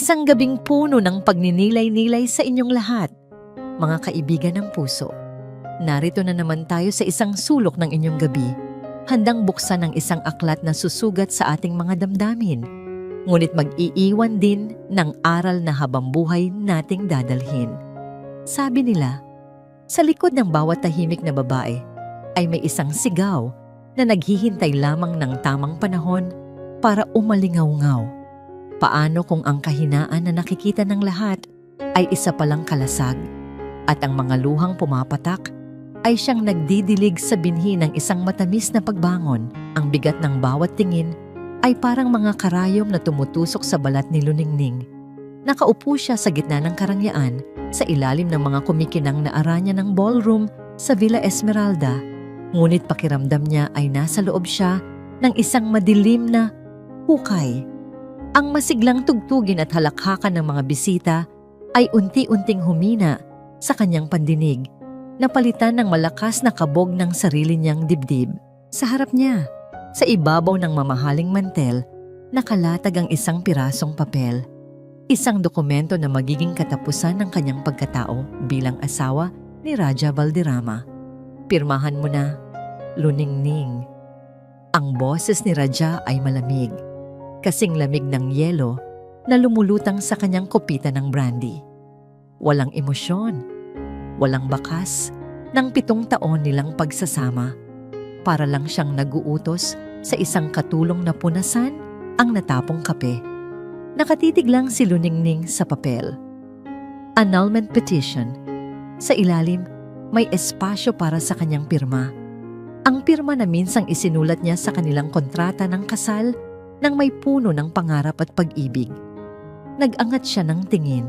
Isang gabing puno ng pagninilay-nilay sa inyong lahat, mga kaibigan ng puso. Narito na naman tayo sa isang sulok ng inyong gabi, handang buksan ang isang aklat na susugat sa ating mga damdamin, ngunit mag-iiwan din ng aral na habang buhay nating dadalhin. Sabi nila, sa likod ng bawat tahimik na babae ay may isang sigaw na naghihintay lamang ng tamang panahon para umalingaw-ngaw. Paano kung ang kahinaan na nakikita ng lahat ay isa palang kalasag at ang mga luhang pumapatak ay siyang nagdidilig sa binhi ng isang matamis na pagbangon. Ang bigat ng bawat tingin ay parang mga karayom na tumutusok sa balat ni Luningning. Nakaupo siya sa gitna ng karangyaan sa ilalim ng mga kumikinang na aranya ng ballroom sa Villa Esmeralda. Ngunit pakiramdam niya ay nasa loob siya ng isang madilim na hukay. Ang masiglang tugtugin at halakhakan ng mga bisita ay unti-unting humina sa kanyang pandinig, napalitan ng malakas na kabog ng sarili niyang dibdib. Sa harap niya, sa ibabaw ng mamahaling mantel, nakalatag ang isang pirasong papel. Isang dokumento na magiging katapusan ng kanyang pagkatao bilang asawa ni Raja Valderrama. Pirmahan mo na, Luningning. Ang boses ni Raja ay malamig, kasing lamig ng yelo na lumulutang sa kanyang kopita ng brandy. Walang emosyon, walang bakas ng 7 taon nilang pagsasama. Para lang siyang nag-uutos sa isang katulong na punasan ang natapong kape. Nakatitig lang si Luningning sa papel. Annulment petition. Sa ilalim, may espasyo para sa kanyang pirma. Ang pirma na minsang isinulat niya sa kanilang kontrata ng kasal nang may puno ng pangarap at pag-ibig. Nag-angat siya ng tingin.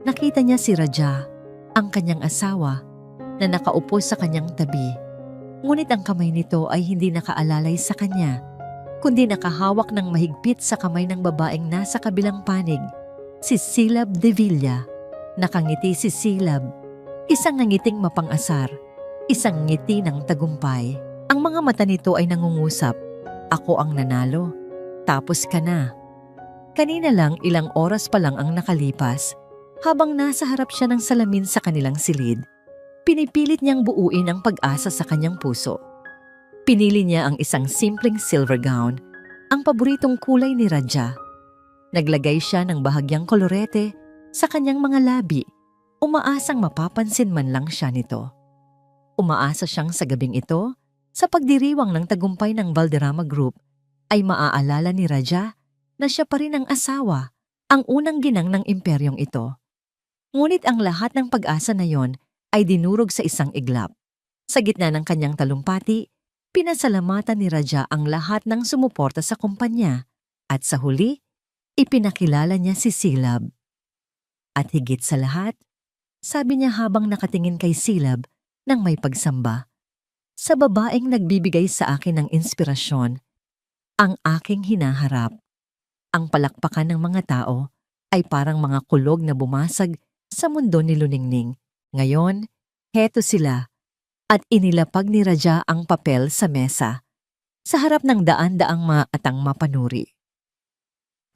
Nakita niya si Raja, ang kanyang asawa, na nakaupo sa kanyang tabi. Ngunit ang kamay nito ay hindi nakaalalay sa kanya, kundi nakahawak ng mahigpit sa kamay ng babaeng nasa kabilang panig, si Silab de Villa. Nakangiti si Silab, isang ngiting mapang-asar, isang ngiti ng tagumpay. Ang mga mata nito ay nangungusap, ako ang nanalo. Tapos ka na. Kanina lang ilang oras pa lang ang nakalipas, habang nasa harap siya ng salamin sa kanilang silid, pinipilit niyang buuin ang pag-asa sa kanyang puso. Pinili niya ang isang simpleng silver gown, ang paboritong kulay ni Raja. Naglagay siya ng bahagyang kolorete sa kanyang mga labi, umaasang mapapansin man lang siya nito. Umaasa siyang sa gabing ito, sa pagdiriwang ng tagumpay ng Valderrama Group, ay maaalala ni Raja na siya pa rin ang asawa, ang unang ginang ng imperyong ito. Ngunit ang lahat ng pag-asa na yon ay dinurog sa isang iglap. Sa gitna ng kanyang talumpati, pinasalamatan ni Raja ang lahat ng sumuporta sa kumpanya at sa huli, ipinakilala niya si Silab. At higit sa lahat, sabi niya habang nakatingin kay Silab nang may pagsamba, sa babaeng nagbibigay sa akin ng inspirasyon, ang aking hinaharap. Ang palakpakan ng mga tao ay parang mga kulog na bumasag sa mundo ni Luningning. Ngayon, heto sila at inilapag ni Raja ang papel sa mesa sa harap ng daan-daang maatang mapanuri.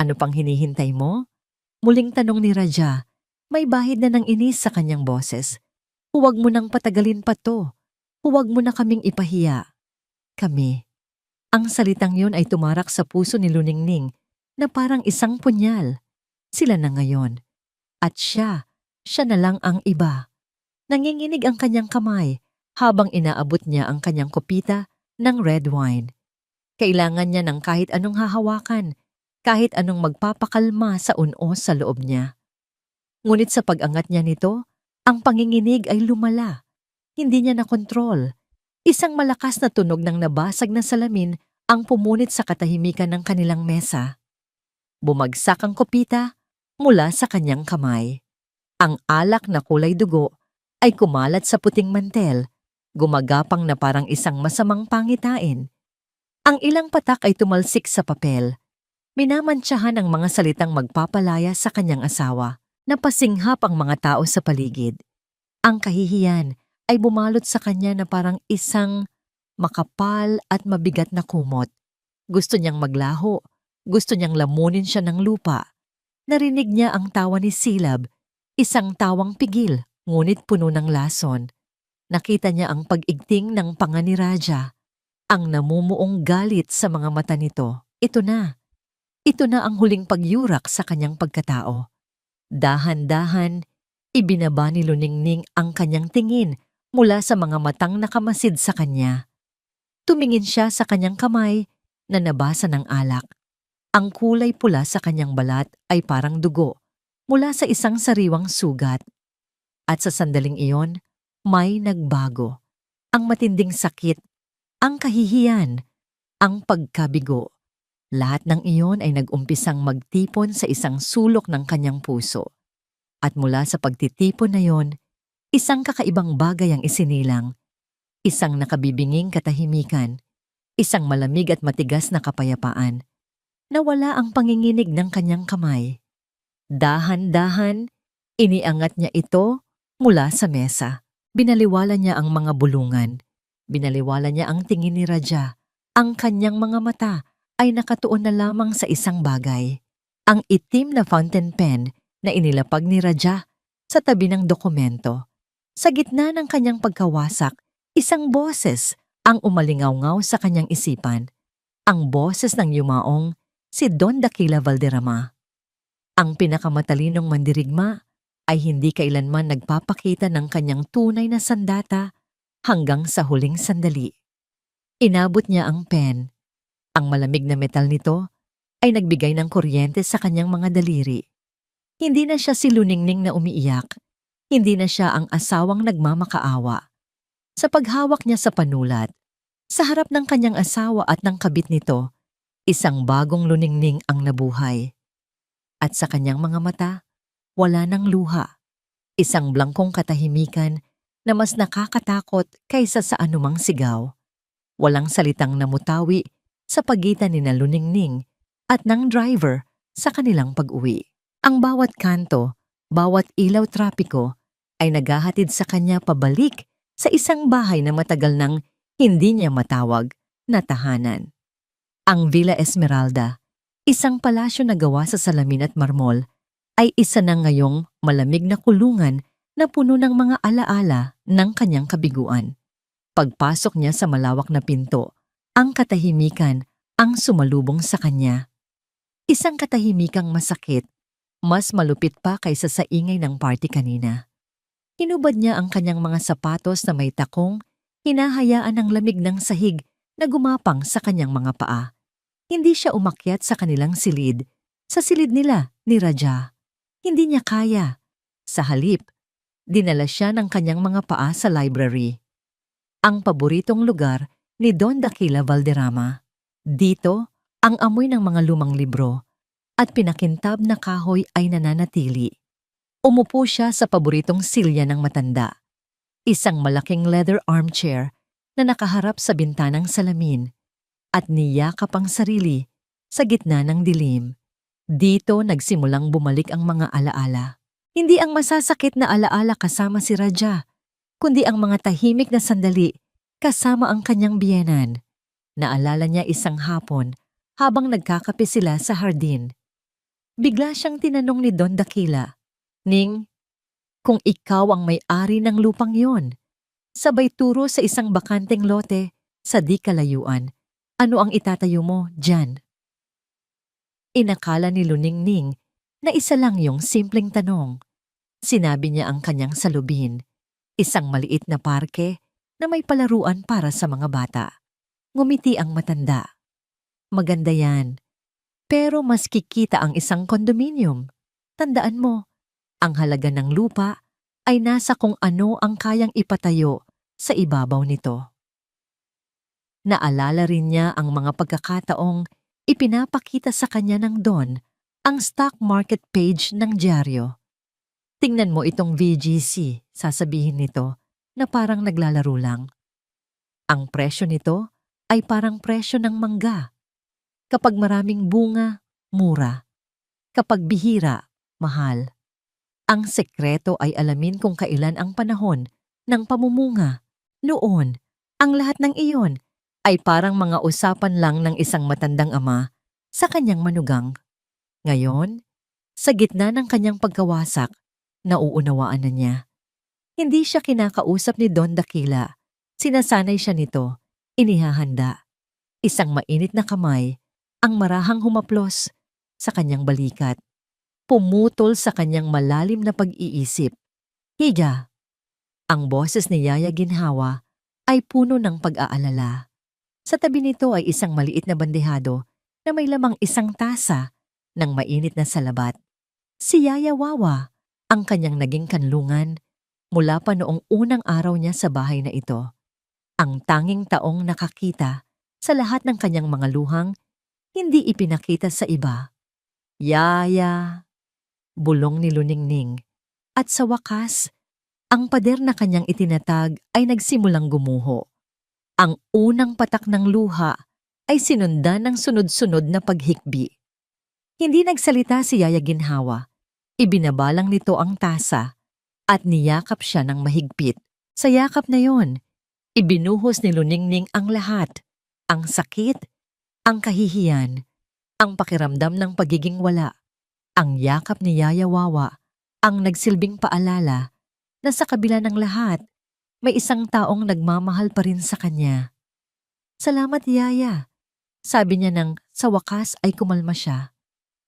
Ano pang hinihintay mo? Muling tanong ni Raja, may bahid na ng inis sa kanyang boses. Huwag mo nang patagalin pa to. Huwag mo na kaming ipahiya. Kami. Ang salitang yun ay tumarak sa puso ni Luningning na parang isang punyal. Sila na ngayon. At siya na lang ang iba. Nanginginig ang kanyang kamay habang inaabot niya ang kanyang kopita ng red wine. Kailangan niya ng kahit anong hahawakan, kahit anong magpapakalma sa unos sa loob niya. Ngunit sa pag-angat niya nito, ang panginginig ay lumala. Hindi niya nakontrol. Isang malakas na tunog ng nabasag na salamin ang pumunit sa katahimikan ng kanilang mesa. Bumagsak ang kopita mula sa kanyang kamay. Ang alak na kulay dugo ay kumalat sa puting mantel, gumagapang na parang isang masamang pangitain. Ang ilang patak ay tumalsik sa papel. Minamantsahan ang mga salitang magpapalaya sa kanyang asawa. Napasinghap ang mga tao sa paligid. Ang kahihiyan ay bumalot sa kanya na parang isang makapal at mabigat na kumot. Gusto niyang maglaho, gusto niyang lamunin siya ng lupa. Narinig niya ang tawa ni Silab, isang tawang pigil, ngunit puno ng lason. Nakita niya ang pag-igting ng panga ni Raja, ang namumuong galit sa mga mata nito. Ito na. Ito na ang huling pagyurak sa kanyang pagkatao. Dahan-dahan, ibinaba ni Luningning ang kanyang tingin mula sa mga matang nakamasid sa kanya. Tumingin siya sa kanyang kamay na nabasa ng alak. Ang kulay pula sa kanyang balat ay parang dugo mula sa isang sariwang sugat. At sa sandaling iyon, may nagbago. Ang matinding sakit, ang kahihiyan, ang pagkabigo. Lahat ng iyon ay nag-umpisang magtipon sa isang sulok ng kanyang puso. At mula sa pagtitipon na yon, isang kakaibang bagay ang isinilang. Isang nakabibinging katahimikan, isang malamig at matigas na kapayapaan. Nawala ang panginginig ng kanyang kamay. Dahan-dahan, iniangat niya ito mula sa mesa. Binaliwala niya ang mga bulungan. Binaliwala niya ang tingin ni Raja. Ang kanyang mga mata ay nakatuon na lamang sa isang bagay. Ang itim na fountain pen na inilapag ni Raja sa tabi ng dokumento. Sa gitna ng kanyang pagkawasak, isang boses ang umalingaw-ngaw sa kanyang isipan. Ang boses ng yumaong si Don Daquila Valderrama. Ang pinakamatalinong mandirigma ay hindi kailanman nagpapakita ng kanyang tunay na sandata hanggang sa huling sandali. Inabot niya ang pen. Ang malamig na metal nito ay nagbigay ng kuryente sa kanyang mga daliri. Hindi na siya si Luningning na umiiyak. Hindi na siya ang asawang nagmamakaawa. Sa paghawak niya sa panulat, sa harap ng kanyang asawa at ng kabit nito, isang bagong Luningning ang nabuhay. At sa kanyang mga mata, wala ng luha. Isang blangkong katahimikan na mas nakakatakot kaysa sa anumang sigaw. Walang salitang namutawi sa pagitan ni na Luningning at ng driver sa kanilang pag-uwi. Ang bawat kanto, bawat ilaw trapiko ay naghahatid sa kanya pabalik sa isang bahay na matagal nang hindi niya matawag na tahanan. Ang Villa Esmeralda, isang palasyo na gawa sa salamin at marmol, ay isa na ngayong malamig na kulungan na puno ng mga alaala ng kanyang kabiguan. Pagpasok niya sa malawak na pinto, ang katahimikan ang sumalubong sa kanya. Isang katahimikang masakit, mas malupit pa kaysa sa ingay ng party kanina. Hinubad niya ang kanyang mga sapatos na may takong, hinahayaan ng lamig ng sahig na gumapang sa kanyang mga paa. Hindi siya umakyat sa kanilang silid, sa silid nila ni Raja. Hindi niya kaya. Sa halip, dinala siya ng kanyang mga paa sa library. Ang paboritong lugar ni Don Daquila Valderrama. Dito, ang amoy ng mga lumang libro at pinakintab na kahoy ay nananatili. Umupo siya sa paboritong silya ng matanda. Isang malaking leather armchair na nakaharap sa bintanang salamin at niyakap ang sarili sa gitna ng dilim. Dito nagsimulang bumalik ang mga alaala. Hindi ang masasakit na alaala kasama si Raja, kundi ang mga tahimik na sandali kasama ang kanyang biyenan. Naalala niya isang hapon habang nagkakape sila sa hardin. Bigla siyang tinanong ni Don Daquila, "Ning, kung ikaw ang may-ari ng lupang yon, sabay turo sa isang bakanteng lote sa di kalayuan, ano ang itatayo mo dyan?" Inakala ni Luningning na isa lang yung simpleng tanong. Sinabi niya ang kanyang salubin, isang maliit na parke na may palaruan para sa mga bata. Ngumiti ang matanda. "Maganda yan. Pero mas kikita ang isang kondominium. Tandaan mo, ang halaga ng lupa ay nasa kung ano ang kayang ipatayo sa ibabaw nito." Naalala rin niya ang mga pagkakataong ipinapakita sa kanya ng Don ang stock market page ng dyaryo. "Tingnan mo itong VGC," sasabihin nito na parang naglalaro lang. "Ang presyo nito ay parang presyo ng mangga. Kapag maraming bunga, mura. Kapag bihira, mahal. Ang sekreto ay alamin kung kailan ang panahon ng pamumunga. Noon, ang lahat ng iyon ay parang mga usapan lang ng isang matandang ama sa kanyang manugang. Ngayon, Sa gitna ng kanyang pagkawasak, nauunawaan na niya. Hindi siya kinakausap ni Don Dakila. Sinasanay siya nito, inihahanda. Isang mainit na kamay ang marahang humaplos sa kanyang balikat. Pumutol sa kanyang malalim na pag-iisip. Higa! Ang boses ni Yaya Ginhawa ay puno ng pag-aalala. Sa tabi nito ay isang maliit na bandehado na may lamang isang tasa ng mainit na salabat. Si Yaya Wawa, ang kanyang naging kanlungan mula pa noong unang araw niya sa bahay na ito. Ang tanging taong nakakita sa lahat ng kanyang mga luhang hindi ipinakita sa iba. Yaya! Bulong ni Luningning. At sa wakas, ang pader na kanyang itinatag ay nagsimulang gumuho. Ang unang patak ng luha ay sinundan ng sunod-sunod na paghikbi. Hindi nagsalita si Yaya Ginhawa. Ibinabalang nito ang tasa at niyakap siya ng mahigpit. Sa yakap na yon, ibinuhos ni Luningning ang lahat. Ang sakit, ang kahihiyan, ang pakiramdam ng pagiging wala. Ang yakap ni Yaya Wawa ang nagsilbing paalala na sa kabila ng lahat, may isang taong nagmamahal pa rin sa kanya. Salamat, Yaya. Sabi niya nang sa wakas ay kumalma siya.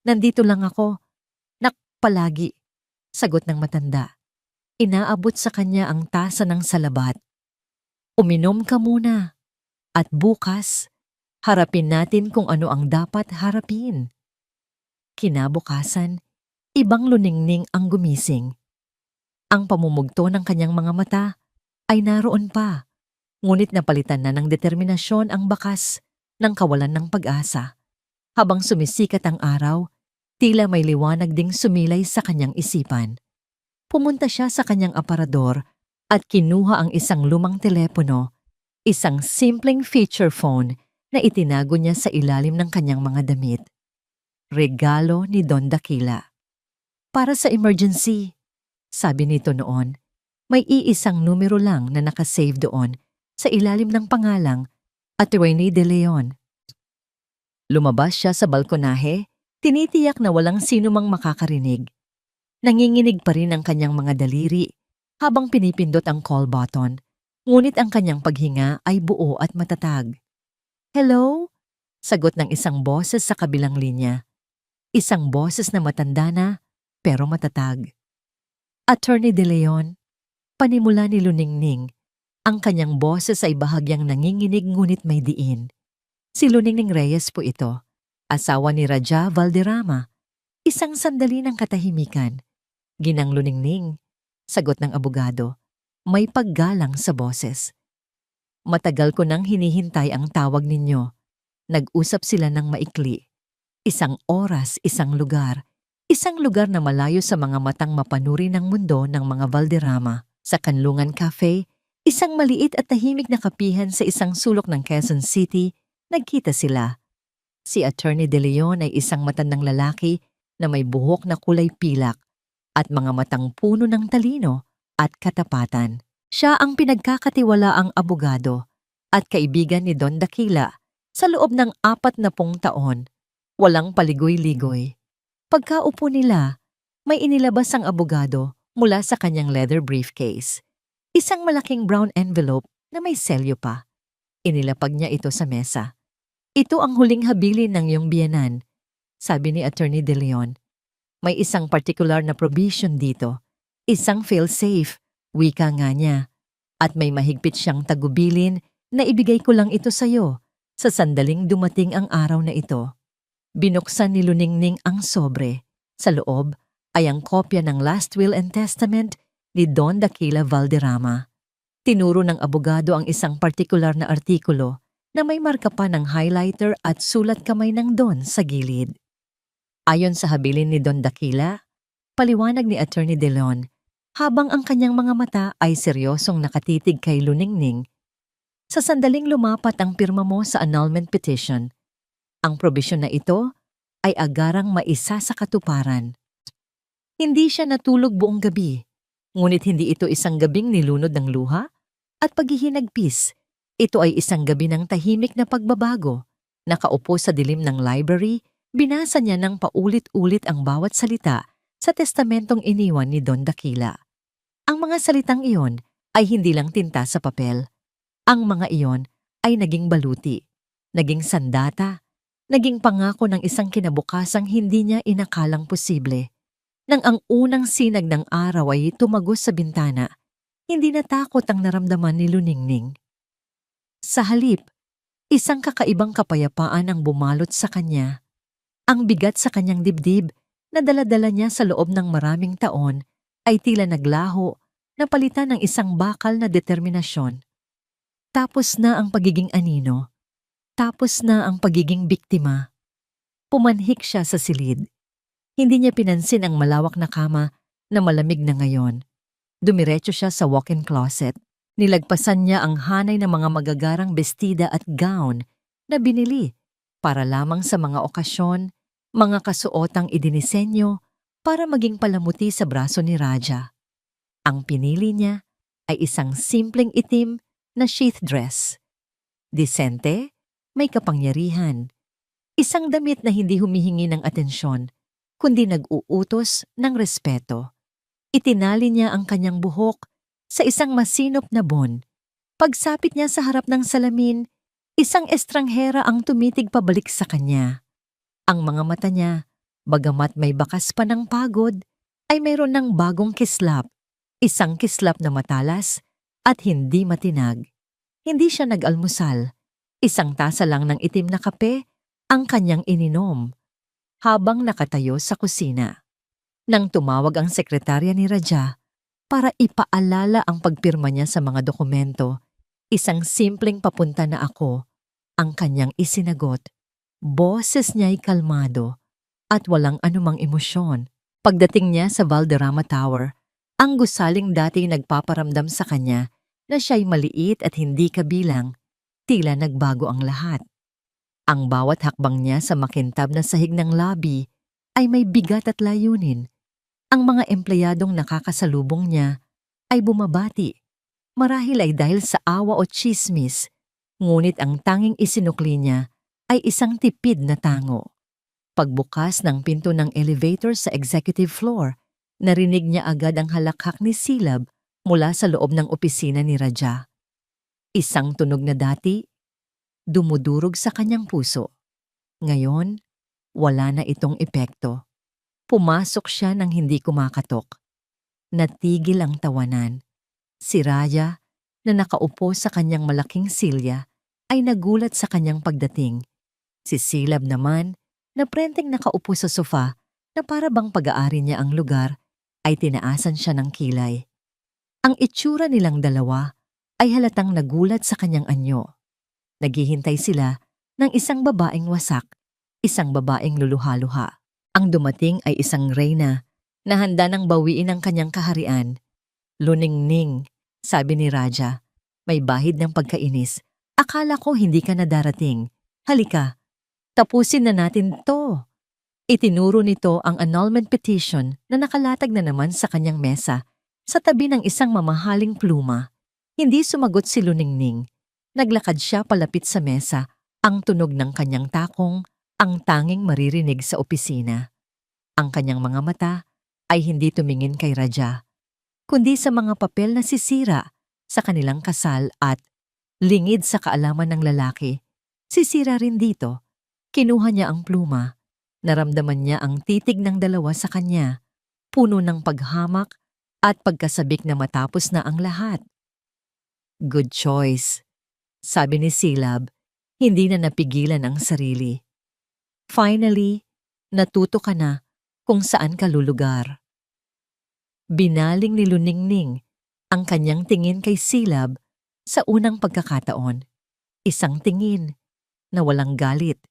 Nandito lang ako. Palagi, sagot ng matanda. Inaabot sa kanya ang tasa ng salabat. Uminom ka muna. At bukas, harapin natin kung ano ang dapat harapin. Kinabukasan, ibang Luningning ang gumising. Ang pamumugto ng kanyang mga mata ay naroon pa, ngunit napalitan na ng determinasyon ang bakas ng kawalan ng pag-asa. Habang sumisikat ang araw, tila may liwanag ding sumilay sa kanyang isipan. Pumunta siya sa kanyang aparador at kinuha ang isang lumang telepono, isang simpleng feature phone na itinago niya sa ilalim ng kanyang mga damit. Regalo ni Don Dakila. Para sa emergency, sabi nito noon, may iisang numero lang na nakasave doon sa ilalim ng pangalang Attorney De Leon. Lumabas siya sa balkonahe. Tinitiyak na walang sino mang makakarinig. Nanginginig pa rin ang kanyang mga daliri habang pinipindot ang call button, ngunit ang kanyang paghinga ay buo at matatag. Hello? Sagot ng isang boses sa kabilang linya. Isang boses na matanda na, pero matatag. Attorney De Leon, panimula ni Luningning. Ang kanyang boses ay bahagyang nanginginig ngunit may diin. Si Luningning Reyes po ito. Asawa ni Raja Valderrama. Isang sandali ng katahimikan. Ginang Luningning, sagot ng abogado. May paggalang sa boses. Matagal ko nang hinihintay ang tawag ninyo. Nag-usap sila ng maikli. Isang oras, isang lugar. Isang lugar na malayo sa mga matang mapanuri ng mundo ng mga Valderrama. Sa Kanlungan Cafe, isang maliit at tahimik na kapihan sa isang sulok ng Quezon City, nagkita sila. Si Attorney De Leon ay isang matandang lalaki na may buhok na kulay pilak at mga matang puno ng talino at katapatan. Siya ang pinagkakatiwalaang abogado at kaibigan ni Don Dakila sa loob ng 40 taon. Walang paligoy-ligoy. Pagkaupo nila, may inilabas ang abogado mula sa kanyang leather briefcase. Isang malaking brown envelope na may selyo pa. Inilapag niya ito sa mesa. Ito ang huling habilin ng iyong biyenan, sabi ni Attorney De Leon. May isang particular na provision dito, isang fail-safe, wika nga niya, at may mahigpit siyang tagubilin na ibigay ko lang ito sa iyo sa sandaling dumating ang araw na ito. Binuksan ni Luningning ang sobre. Sa loob ay ang kopya ng Last Will and Testament ni Don Dakila Valderrama. Tinuro ng abogado ang isang partikular na artikulo na may marka pa ng highlighter at sulat kamay ng Don sa gilid. Ayon sa habilin ni Don Dakila, paliwanag ni Attorney De Leon, habang ang kanyang mga mata ay seryosong nakatitig kay Luningning, sa sandaling lumapat ang pirma mo sa annulment petition, ang probisyon na ito ay agarang maisa sa katuparan. Hindi siya natulog buong gabi, ngunit hindi ito isang gabing nilunod ng luha at paghihinagpis. Ito ay isang gabi ng tahimik na pagbabago, nakaupo sa dilim ng library Binasa niya ng paulit-ulit ang bawat salita sa testamentong iniwan ni Don Daquila. Ang mga salitang iyon ay hindi lang tinta sa papel. Ang mga iyon ay naging baluti, naging sandata, naging pangako ng isang kinabukasang hindi niya inakalang posible. Nang ang unang sinag ng araw ay tumagos sa bintana, hindi natakot ang naramdaman ni Luningning. Sa halip, isang kakaibang kapayapaan ang bumalot sa kanya. Ang bigat sa kanyang dibdib na dala-dala niya sa loob ng maraming taon ay tila naglaho na palitan ng isang bakal na determinasyon. Tapos na ang pagiging anino. Tapos na ang pagiging biktima. Pumanhik siya sa silid. Hindi niya pinansin ang malawak na kama na malamig na ngayon. Dumiretso siya sa walk-in closet. Nilagpasan niya ang hanay ng mga magagarang bestida at gown na binili para lamang sa mga okasyon, mga kasuotang idinisenyo para maging palamuti sa braso ni Raja. Ang pinili niya ay isang simpleng itim na sheath dress. Disente, may kapangyarihan. Isang damit na hindi humihingi ng atensyon, kundi nag-uutos ng respeto. Itinali niya ang kanyang buhok sa isang masinop na bon. Pagsapit niya sa harap ng salamin, isang estranghera ang tumitig pabalik sa kanya. Ang mga mata niya, bagamat may bakas pa ng pagod, ay mayroon ng bagong kislap. Isang kislap na matalas at hindi matinag. Hindi siya nag-almusal. Isang tasa lang ng itim na kape ang kanyang ininom habang nakatayo sa kusina. Nang tumawag ang sekretarya ni Raja para ipaalala ang pagpirma niya sa mga dokumento, isang simpleng papunta na ako ang kanyang isinagot. Boses niya'y kalmado at walang anumang emosyon. Pagdating niya sa Valderrama Tower, ang gusaling dati nagpaparamdam sa kanya na siya'y maliit at hindi kabilang, tila nagbago ang lahat. Ang bawat hakbang niya sa makintab na sahig ng lobby ay may bigat at layunin. Ang mga empleyadong nakakasalubong niya ay bumabati. Marahil ay dahil sa awa o tsismis, ngunit ang tanging isinukli niya ay isang tipid na tango. Pagbukas ng pinto ng elevator sa executive floor, narinig niya agad ang halakhak ni Silab mula sa loob ng opisina ni Raja. Isang tunog na dati, dumudurog sa kanyang puso. Ngayon, wala na itong epekto. Pumasok siya nang hindi kumakatok. Natigil ang tawanan. Si Raya, na nakaupo sa kanyang malaking silya, ay nagulat sa kanyang pagdating. Si Silab naman, na prenteng nakaupo sa sofa na para bang pag-aari niya ang lugar, ay tinaasan siya ng kilay. Ang itsura nilang dalawa ay halatang nagulat sa kanyang anyo. Naghihintay sila ng isang babaeng wasak, isang babaeng luluha-luha. Ang dumating ay isang reyna na handa nang bawiin ang kanyang kaharian. Luningning, sabi ni Raja, may bahid ng pagkainis. Akala ko hindi ka na darating. Halika, tapusin na natin to. Itinuro nito ang annulment petition na nakalatag na naman sa kanyang mesa sa tabi ng isang mamahaling pluma. Hindi sumagot si Luningning. Naglakad siya palapit sa mesa, ang tunog ng kanyang takong ang tanging maririnig sa opisina. Ang kanyang mga mata ay hindi tumingin kay Raja, kundi sa mga papel na sisira sa kanilang kasal at lingid sa kaalaman ng lalaki. Sisira rin dito. Kinuha niya ang pluma. Naramdaman niya ang titig ng dalawa sa kanya, puno ng paghamak at pagkasabik na matapos na ang lahat. Good choice, sabi ni Silab, hindi na napigilan ang sarili. Finally, natuto ka na kung saan ka lulugar. Binaling ni Luningning ang kanyang tingin kay Silab sa unang pagkakataon. Isang tingin na walang galit,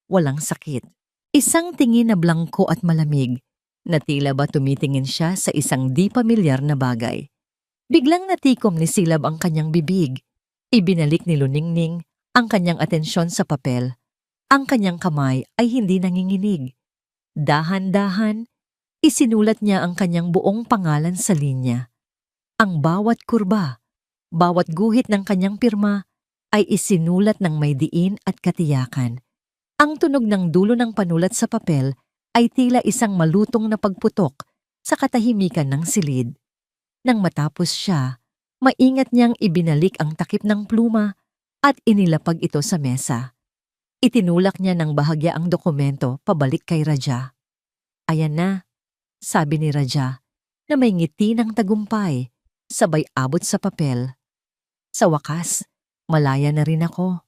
walang sakit. Isang tingin na blangko at malamig na tila ba tumitingin siya sa isang di pamilyar na bagay. Biglang natikom ni Silab ang kanyang bibig. Ibinalik ni Luningning ang kanyang atensyon sa papel. Ang kanyang kamay ay hindi nanginginig. Dahan-dahan, isinulat niya ang kanyang buong pangalan sa linya. Ang bawat kurba, bawat guhit ng kanyang pirma ay isinulat ng may diin at katiyakan. Ang tunog ng dulo ng panulat sa papel ay tila isang malutong na pagputok sa katahimikan ng silid. Nang matapos siya, maingat niyang ibinalik ang takip ng pluma at inilapag ito sa mesa. Itinulak niya ng bahagya ang dokumento pabalik kay Raja. "Ayan na," sabi ni Raja, na may ngiti ng tagumpay, sabay abot sa papel. Sa wakas, malaya na rin ako.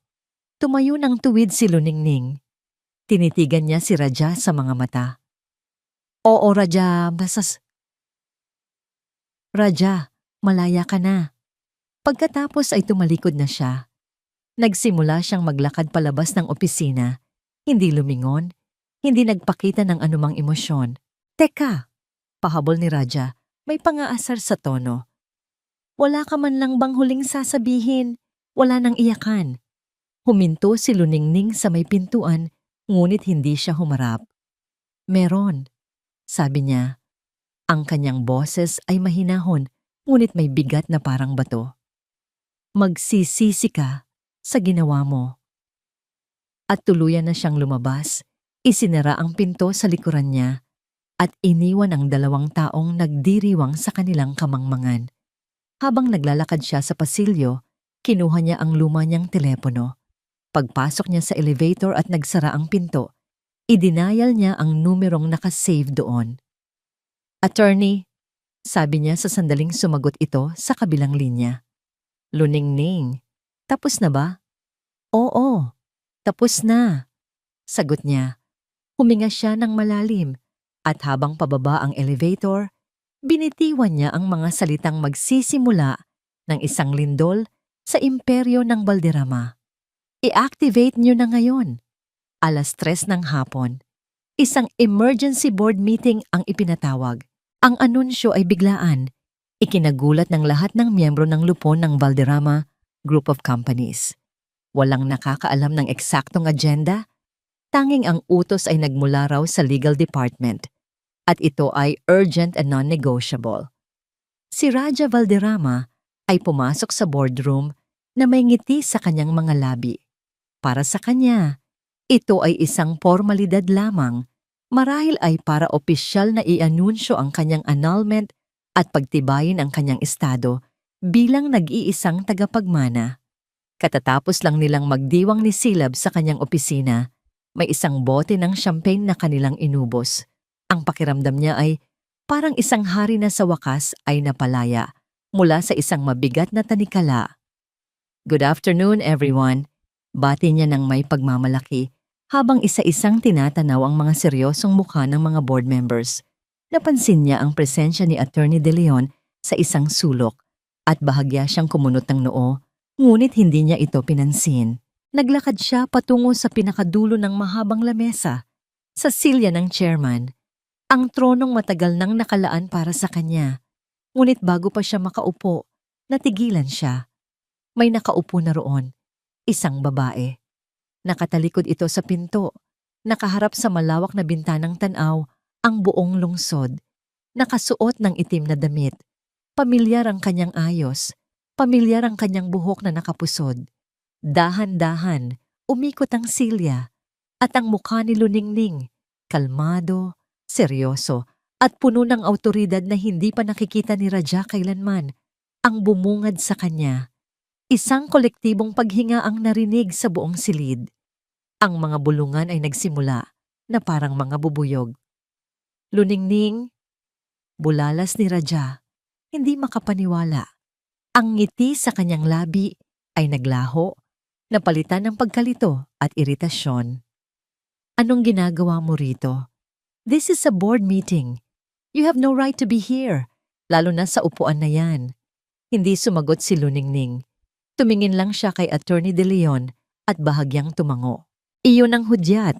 Tumayo ng tuwid si Luningning. Tinitigan niya si Raja sa mga mata. "Oo, Raja, Raja, malaya ka na." Pagkatapos ay tumalikod na siya. Nagsimula siyang maglakad palabas ng opisina. Hindi lumingon, hindi nagpakita ng anumang emosyon. "Teka," pahabol ni Raja, may pangaasar sa tono. "Wala ka man lang bang huling sasabihin? Wala nang iyakan." Huminto si Luningning sa may pintuan, ngunit hindi siya humarap. "Meron," sabi niya. Ang kanyang boses ay mahinahon, ngunit may bigat na parang bato. "Magsisisi ka sa ginawa mo." At tuluyan na siyang lumabas, isinara ang pinto sa likuran niya, at iniwan ang dalawang taong nagdiriwang sa kanilang kamangmangan. Habang naglalakad siya sa pasilyo, kinuha niya ang luma niyang telepono. Pagpasok niya sa elevator at nagsara ang pinto, idinayal niya ang numerong nakasave doon. "Attorney," sabi niya sa sandaling sumagot ito sa kabilang linya. "Luningning, tapos na ba?" "Oo, tapos na," sagot niya. Huminga siya ng malalim at habang pababa ang elevator, binitiwan niya ang mga salitang magsisimula ng isang lindol sa imperyo ng Valderrama. "I-activate niyo na ngayon." 3:00 ng hapon. Isang emergency board meeting ang ipinatawag. Ang anunsyo ay biglaan. Ikinagulat ng lahat ng miyembro ng lupon ng Valderrama Group of Companies. Walang nakakaalam ng eksaktong agenda. Tanging ang utos ay nagmula raw sa legal department. At ito ay urgent and non-negotiable. Si Raja Valderrama ay pumasok sa boardroom na may ngiti sa kanyang mga labi. Para sa kanya, ito ay isang formalidad lamang. Marahil ay para opisyal na i-anunsyo ang kanyang annulment at pagtibayin ang kanyang estado bilang nag-iisang tagapagmana. Katatapos lang nilang magdiwang ni Silab sa kanyang opisina, may isang bote ng champagne na kanilang inubos. Ang pakiramdam niya ay parang isang hari na sa wakas ay napalaya mula sa isang mabigat na tanikala. "Good afternoon, everyone," bati niya ng may pagmamalaki habang isa-isang tinatanaw ang mga seryosong mukha ng mga board members. Napansin niya ang presensya ni Attorney De Leon sa isang sulok at bahagya siyang kumunot ng noo, ngunit hindi niya ito pinansin. Naglakad siya patungo sa pinakadulo ng mahabang lamesa, sa silya ng chairman. Ang tronong matagal nang nakalaan para sa kanya. Ngunit bago pa siya makaupo, natigilan siya. May nakaupo na roon, isang babae. Nakatalikod ito sa pinto, nakaharap sa malawak na bintanang tanaw ang buong lungsod. Nakasuot ng itim na damit. Pamilyar ang kanyang ayos, pamilyar ang kanyang buhok na nakapusod. Dahan-dahan, umikot ang silya, at ang mukha ni Luningning, kalmado, seryoso, at puno ng awtoridad na hindi pa nakikita ni Raja kailanman, ang bumungad sa kanya. Isang kolektibong paghinga ang narinig sa buong silid. Ang mga bulungan ay nagsimula na parang mga bubuyog. "Luningning," bulalas ni Raja, hindi makapaniwala. Ang ngiti sa kanyang labi ay naglaho, napalitan ng pagkalito at iritasyon. "Anong ginagawa mo rito? This is a board meeting. You have no right to be here, lalo na sa upuan na yan." Hindi sumagot si Luningning. Tumingin lang siya kay Attorney De Leon at bahagyang tumango. Iyon ang hudyat.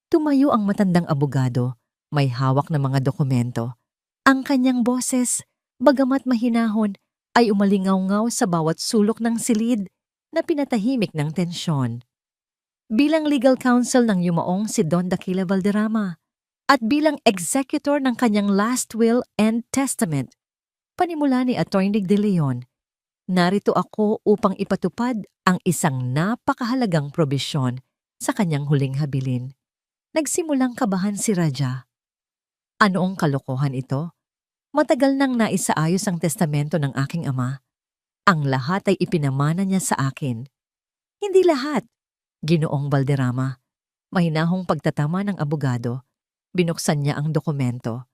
Tumayo ang matandang abogado, may hawak na mga dokumento. Ang kanyang boses, bagamat mahinahon, ay umalingaw-ngaw sa bawat sulok ng silid na pinatahimik ng tensyon. Bilang legal counsel ng yumaong si Don Daquila Valderrama at bilang executor ng kanyang last will and testament, panimula ni Attorney De Leon, narito ako upang ipatupad ang isang napakahalagang probisyon sa kanyang huling habilin. Nagsimulang kabahan si Raja. Ano ang kalokohan ito? Matagal nang naisaayos ang testamento ng aking ama. Ang lahat ay ipinamana niya sa akin. Hindi lahat, Ginoong Valderrama. Mahinahong pagtatama ng abogado. Binuksan niya ang dokumento.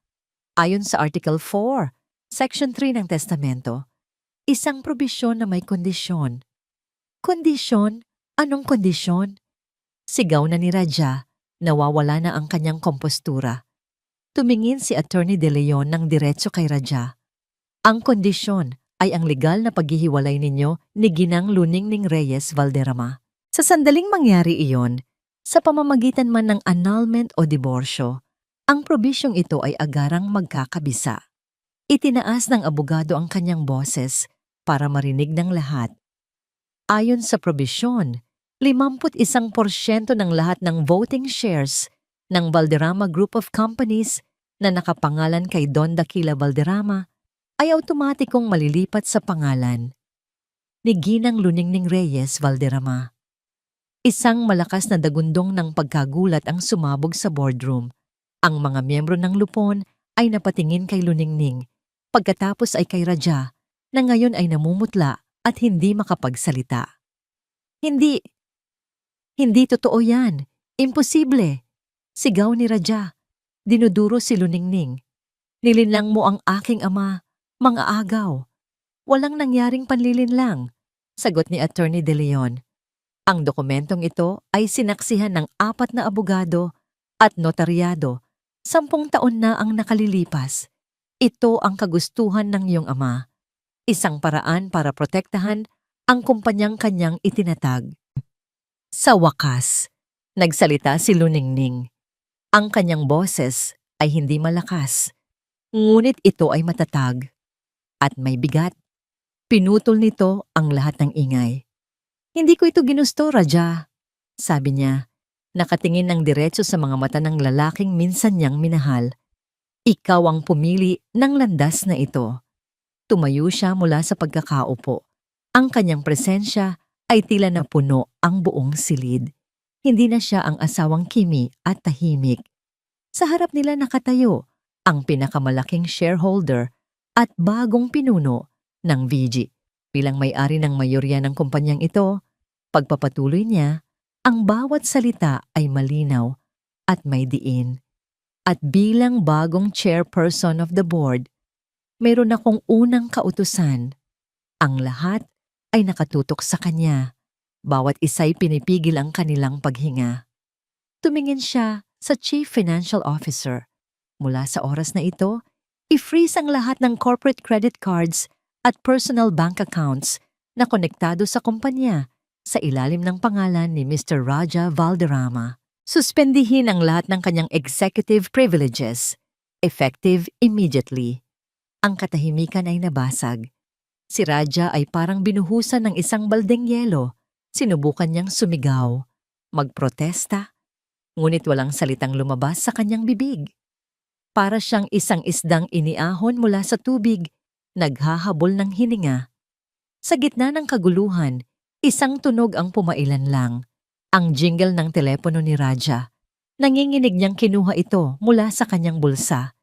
Ayon sa Article 4, Section 3 ng testamento, isang probisyon na may kondisyon. Kondisyon? Anong kondisyon? Sigaw na ni Raja, nawawala na ang kanyang kompostura. Tumingin si Attorney De Leon ng diretso kay Raja. Ang kondisyon ay ang legal na paghihiwalay ninyo ni Ginang Luningning Reyes Valderrama. Sa sandaling mangyari iyon, sa pamamagitan man ng annulment o diborsyo, ang probisyong ito ay agarang magkakabisa. Itinaas ng abogado ang kanyang boses para marinig ng lahat. Ayon sa probisyon, 51% ng lahat ng voting shares ng Valderrama Group of Companies na nakapangalan kay Don Daquila Valderrama ay automatikong malilipat sa pangalan ni Ginang Luningning Reyes Valderrama. Isang malakas na dagundong ng pagkagulat ang sumabog sa boardroom. Ang mga miyembro ng lupon ay napatingin kay Luningning, pagkatapos ay kay Raja, na ngayon ay namumutla at hindi makapagsalita. Hindi totoo yan. Imposible. Sigaw ni Raja. Dinuduro si Luningning. Nilinlang mo ang aking ama, mga agaw. Walang nangyaring panlilinlang, sagot ni Attorney De Leon. Ang dokumentong ito ay sinaksihan ng 4 na abogado at notaryado. 10 taon na ang nakalilipas. Ito ang kagustuhan ng iyong ama. Isang paraan para protektahan ang kumpanyang kanyang itinatag. Sa wakas, nagsalita si Luningning. Ang kanyang boses ay hindi malakas, ngunit ito ay matatag at may bigat. Pinutol nito ang lahat ng ingay. Hindi ko ito ginusto, Raja, sabi niya. Nakatingin ng diretso sa mga mata ng lalaking minsan niyang minahal. Ikaw ang pumili ng landas na ito. Tumayo siya mula sa pagkakaupo. Ang kanyang presensya ay tila na puno ang buong silid. Hindi na siya ang asawang kimi at tahimik. Sa harap nila nakatayo ang pinakamalaking shareholder at bagong pinuno ng VG. Bilang may-ari ng mayorya ng kumpanyang ito, pagpapatuloy niya, ang bawat salita ay malinaw at may diin. At bilang bagong chairperson of the board, mayroon akong unang kautusan. Ang lahat ay nakatutok sa kanya. Bawat isa'y pinipigil ang kanilang paghinga. Tumingin siya sa Chief Financial Officer. Mula sa oras na ito, i-freeze ang lahat ng corporate credit cards at personal bank accounts na konektado sa kumpanya sa ilalim ng pangalan ni Mr. Raja Valderrama. Suspendihin ang lahat ng kanyang executive privileges, effective immediately. Ang katahimikan ay nabasag. Si Raja ay parang binuhusan ng isang baldeng yelo. Sinubukan niyang sumigaw, magprotesta, ngunit walang salitang lumabas sa kanyang bibig. Para siyang isang isdang iniahon mula sa tubig, naghahabol ng hininga. Sa gitna ng kaguluhan, isang tunog ang pumailan lang, ang jingle ng telepono ni Raja. Nanginginig niyang kinuha ito mula sa kanyang bulsa.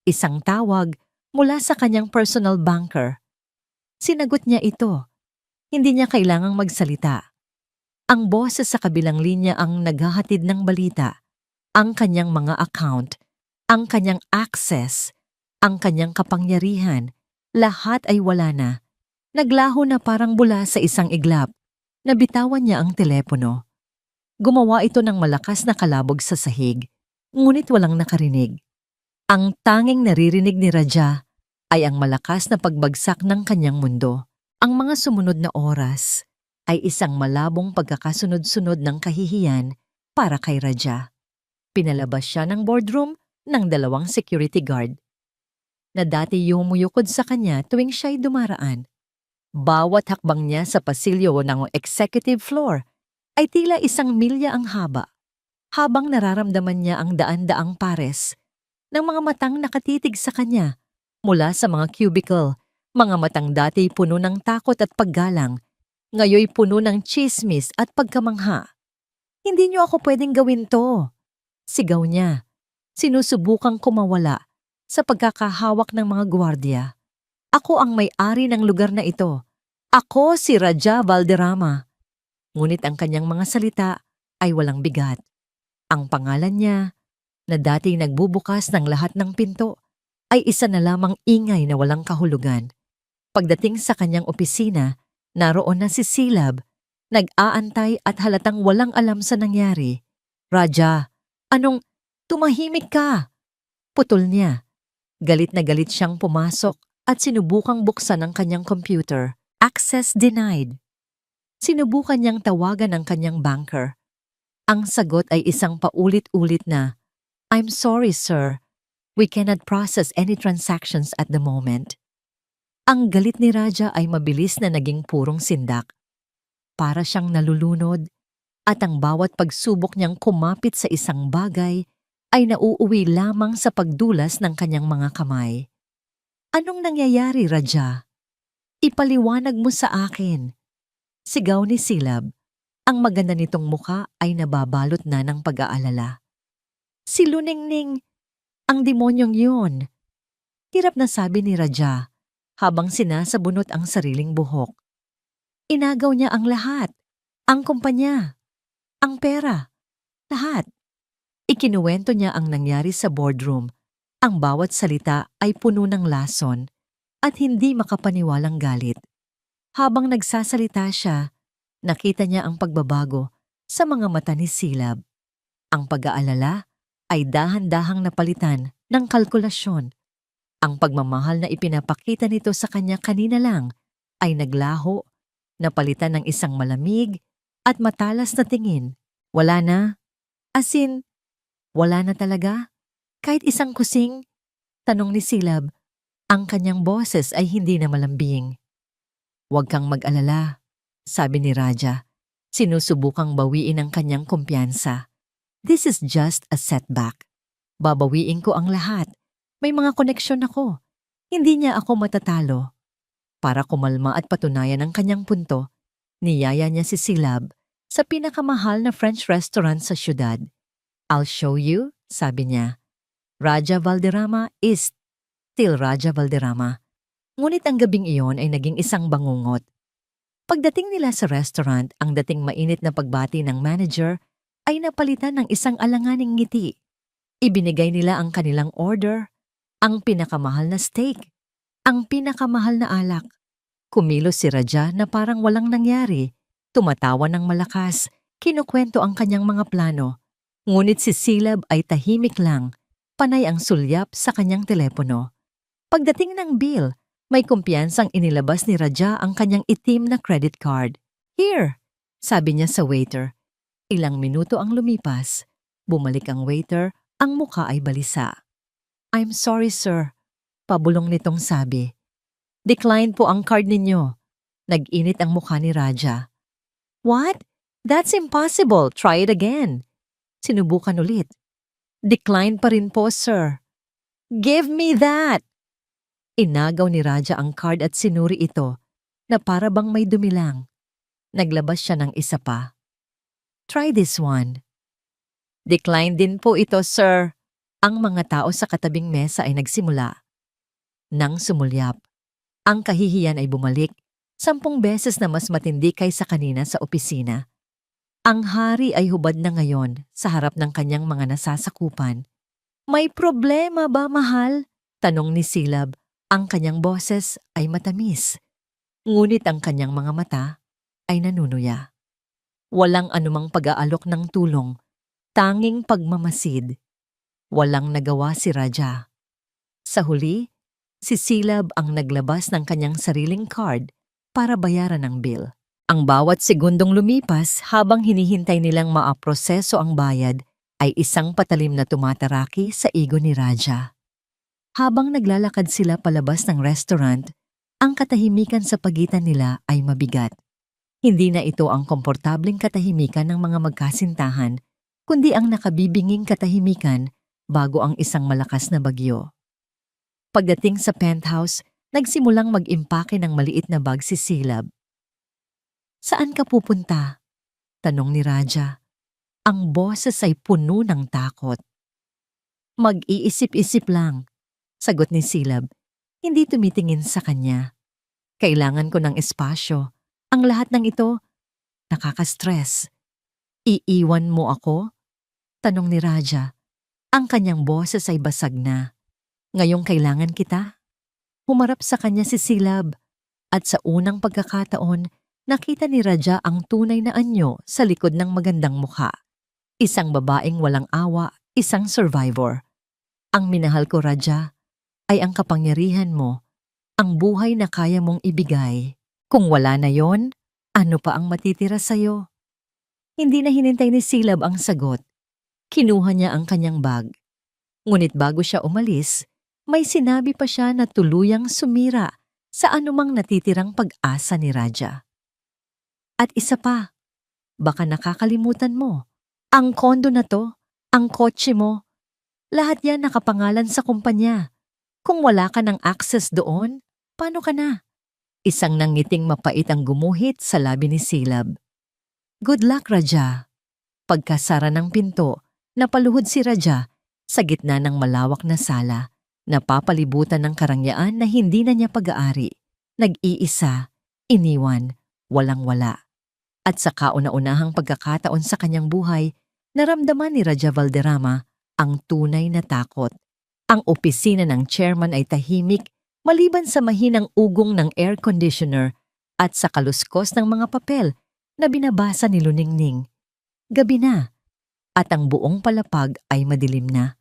Isang tawag mula sa kanyang personal banker. Sinagot niya ito. Hindi niya kailangang magsalita. Ang boses sa kabilang linya ang naghahatid ng balita, ang kanyang mga account, ang kanyang access, ang kanyang kapangyarihan, lahat ay wala na. Naglaho na parang bula sa isang iglap. Nabitawan niya ang telepono. Gumawa ito ng malakas na kalabog sa sahig, ngunit walang nakarinig. Ang tanging naririnig ni Raja ay ang malakas na pagbagsak ng kanyang mundo. Ang mga sumunod na oras ay isang malabong pagkakasunod-sunod ng kahihiyan para kay Raja. Pinalabas siya ng boardroom ng 2 security guard na dati yumuyukod sa kanya tuwing siya'y dumaraan. Bawat hakbang niya sa pasilyo ng executive floor ay tila 1 milya ang haba, habang nararamdaman niya ang daan-daang pares ng mga matang nakatitig sa kanya mula sa mga cubicle, mga matang dati puno ng takot at paggalang, ngayoy puno ng tsismis at pagkamangha. Hindi niyo ako pwedeng gawin to. Sigaw niya. Sinusubukang kumawala sa pagkakahawak ng mga gwardiya. Ako ang may-ari ng lugar na ito. Ako si Raja Valderrama. Ngunit ang kanyang mga salita ay walang bigat. Ang pangalan niya, na dating nagbubukas ng lahat ng pinto, ay isa na lamang ingay na walang kahulugan. Pagdating sa kanyang opisina, naroon na si Silab, nag-aantay at halatang walang alam sa nangyari. Raja, anong tumahimik ka? Putol niya. Galit na galit siyang pumasok at sinubukang buksan ang kanyang computer. Access denied. Sinubukan niyang tawagan ang kanyang banker. Ang sagot ay isang paulit-ulit na, "I'm sorry, sir. We cannot process any transactions at the moment." Ang galit ni Raja ay mabilis na naging purong sindak. Para siyang nalulunod at ang bawat pagsubok niyang kumapit sa isang bagay ay nauuwi lamang sa pagdulas ng kanyang mga kamay. "Anong nangyayari, Raja? Ipaliwanag mo sa akin." Sigaw ni Silab. Ang maganda nitong muka ay nababalot na ng pag-aalala. "Si Luningning, ang demonyong yun." Hirap na sabi ni Raja habang sinasabunot ang sariling buhok. Inagaw niya ang lahat. Ang kumpanya, ang pera, lahat. Ikinuwento niya ang nangyari sa boardroom. Ang bawat salita ay puno ng lason at hindi makapaniwalang galit. Habang nagsasalita siya, nakita niya ang pagbabago sa mga mata ni Silab. Ang pag-aalala ay dahan-dahang napalitan ng kalkulasyon. Ang pagmamahal na ipinapakita nito sa kanya kanina lang ay naglaho, napalitan ng isang malamig at matalas na tingin. Wala na? As in, wala na talaga? Kahit isang kusing? Tanong ni Silab. Ang kanyang boses ay hindi na malambing. "Huwag kang mag-alala," sabi ni Raja. Sinusubukang bawiin ang kanyang kumpiyansa. "This is just a setback. Babawiin ko ang lahat. May mga koneksyon ako. Hindi niya ako matatalo." Para kumalma at patunayan ang kanyang punto, niyaya niya si Silab sa pinakamahal na French restaurant sa syudad. "I'll show you," sabi niya. Raja Valderrama is still Raja Valderrama. Ngunit ang gabing iyon ay naging isang bangungot. Pagdating nila sa restaurant, ang dating mainit na pagbati ng manager ay napalitan ng isang alanganing ngiti. Ibinigay nila ang kanilang order, ang pinakamahal na steak, ang pinakamahal na alak. Kumilos si Raja na parang walang nangyari, tumatawa ng malakas, kinukwento ang kanyang mga plano. Ngunit si Silab ay tahimik lang, panay ang sulyap sa kanyang telepono. Pagdating ng bill, may kumpiyansang inilabas ni Raja ang kanyang itim na credit card. "Here," sabi niya sa waiter. Ilang minuto ang lumipas. Bumalik ang waiter, ang muka ay balisa. "I'm sorry, sir," pabulong nitong sabi. "Decline po ang card ninyo." Nag-init ang mukha ni Raja. "What? That's impossible. Try it again." Sinubukan ulit. "Decline pa rin po, sir." "Give me that!" Inagaw ni Raja ang card at sinuri ito na para bang may dumilang. Naglabas siya ng isa pa. "Try this one." "Decline din po ito, sir." Ang mga tao sa katabing mesa ay nagsimula. Nang sumulyap, ang kahihiyan ay bumalik, 10 beses na mas matindi kaysa kanina sa opisina. Ang hari ay hubad na ngayon sa harap ng kanyang mga nasasakupan. "May problema ba, mahal?" tanong ni Silab. Ang kanyang boses ay matamis. Ngunit ang kanyang mga mata ay nanunuya. Walang anumang pag-aalok ng tulong, tanging pagmamasid. Walang nagawa si Raja. Sa huli, si Silab ang naglabas ng kanyang sariling card para bayaran ang bill. Ang bawat segundong lumipas habang hinihintay nilang maaproseso ang bayad ay isang patalim na tumataraki sa ego ni Raja. Habang naglalakad sila palabas ng restaurant, ang katahimikan sa pagitan nila ay mabigat. Hindi na ito ang komportableng katahimikan ng mga magkasintahan, kundi ang nakabibinging katahimikan bago ang isang malakas na bagyo. Pagdating sa penthouse, nagsimulang mag-impake ng maliit na bag si Silab. "Saan ka pupunta?" tanong ni Raja. Ang boses ay puno ng takot. Mag-iisip-isip lang, sagot ni Silab, hindi tumitingin sa kanya. Kailangan ko ng espasyo. Ang lahat ng ito, nakaka-stress. Iiwan mo ako? Tanong ni Raja. Ang kanyang boses ay basag na. Ngayong kailangan kita? Humarap sa kanya si Silab at sa unang pagkakataon, nakita ni Raja ang tunay na anyo sa likod ng magandang mukha. Isang babaeng walang awa, isang survivor. Ang minahal ko, Raja, ay ang kapangyarihan mo, ang buhay na kaya mong ibigay. Kung wala na yon, ano pa ang matitira sa'yo? Hindi na hinintay ni Silab ang sagot. Kinuha niya ang kanyang bag. Ngunit bago siya umalis, may sinabi pa siya na tuluyang sumira sa anumang natitirang pag-asa ni Raja. At isa pa, baka nakakalimutan mo, ang kondo na to, ang kotse mo, lahat yan nakapangalan sa kumpanya. Kung wala ka ng access doon, paano ka na? Isang nangiting mapait ang gumuhit sa labi ni Silab. Good luck, Raja. Pagkasara ng pinto, napaluhod si Raja sa gitna ng malawak na sala, napapalibutan ng karangyaan na hindi na niya pag-aari. Nag-iisa, iniwan, walang-wala. At sa kauna-unahang pagkakataon sa kanyang buhay, naramdaman ni Raja Valderrama ang tunay na takot. Ang opisina ng chairman ay tahimik maliban sa mahinang ugong ng air conditioner at sa kaluskos ng mga papel na binabasa ni Luningning. Gabi na, at ang buong palapag ay madilim na,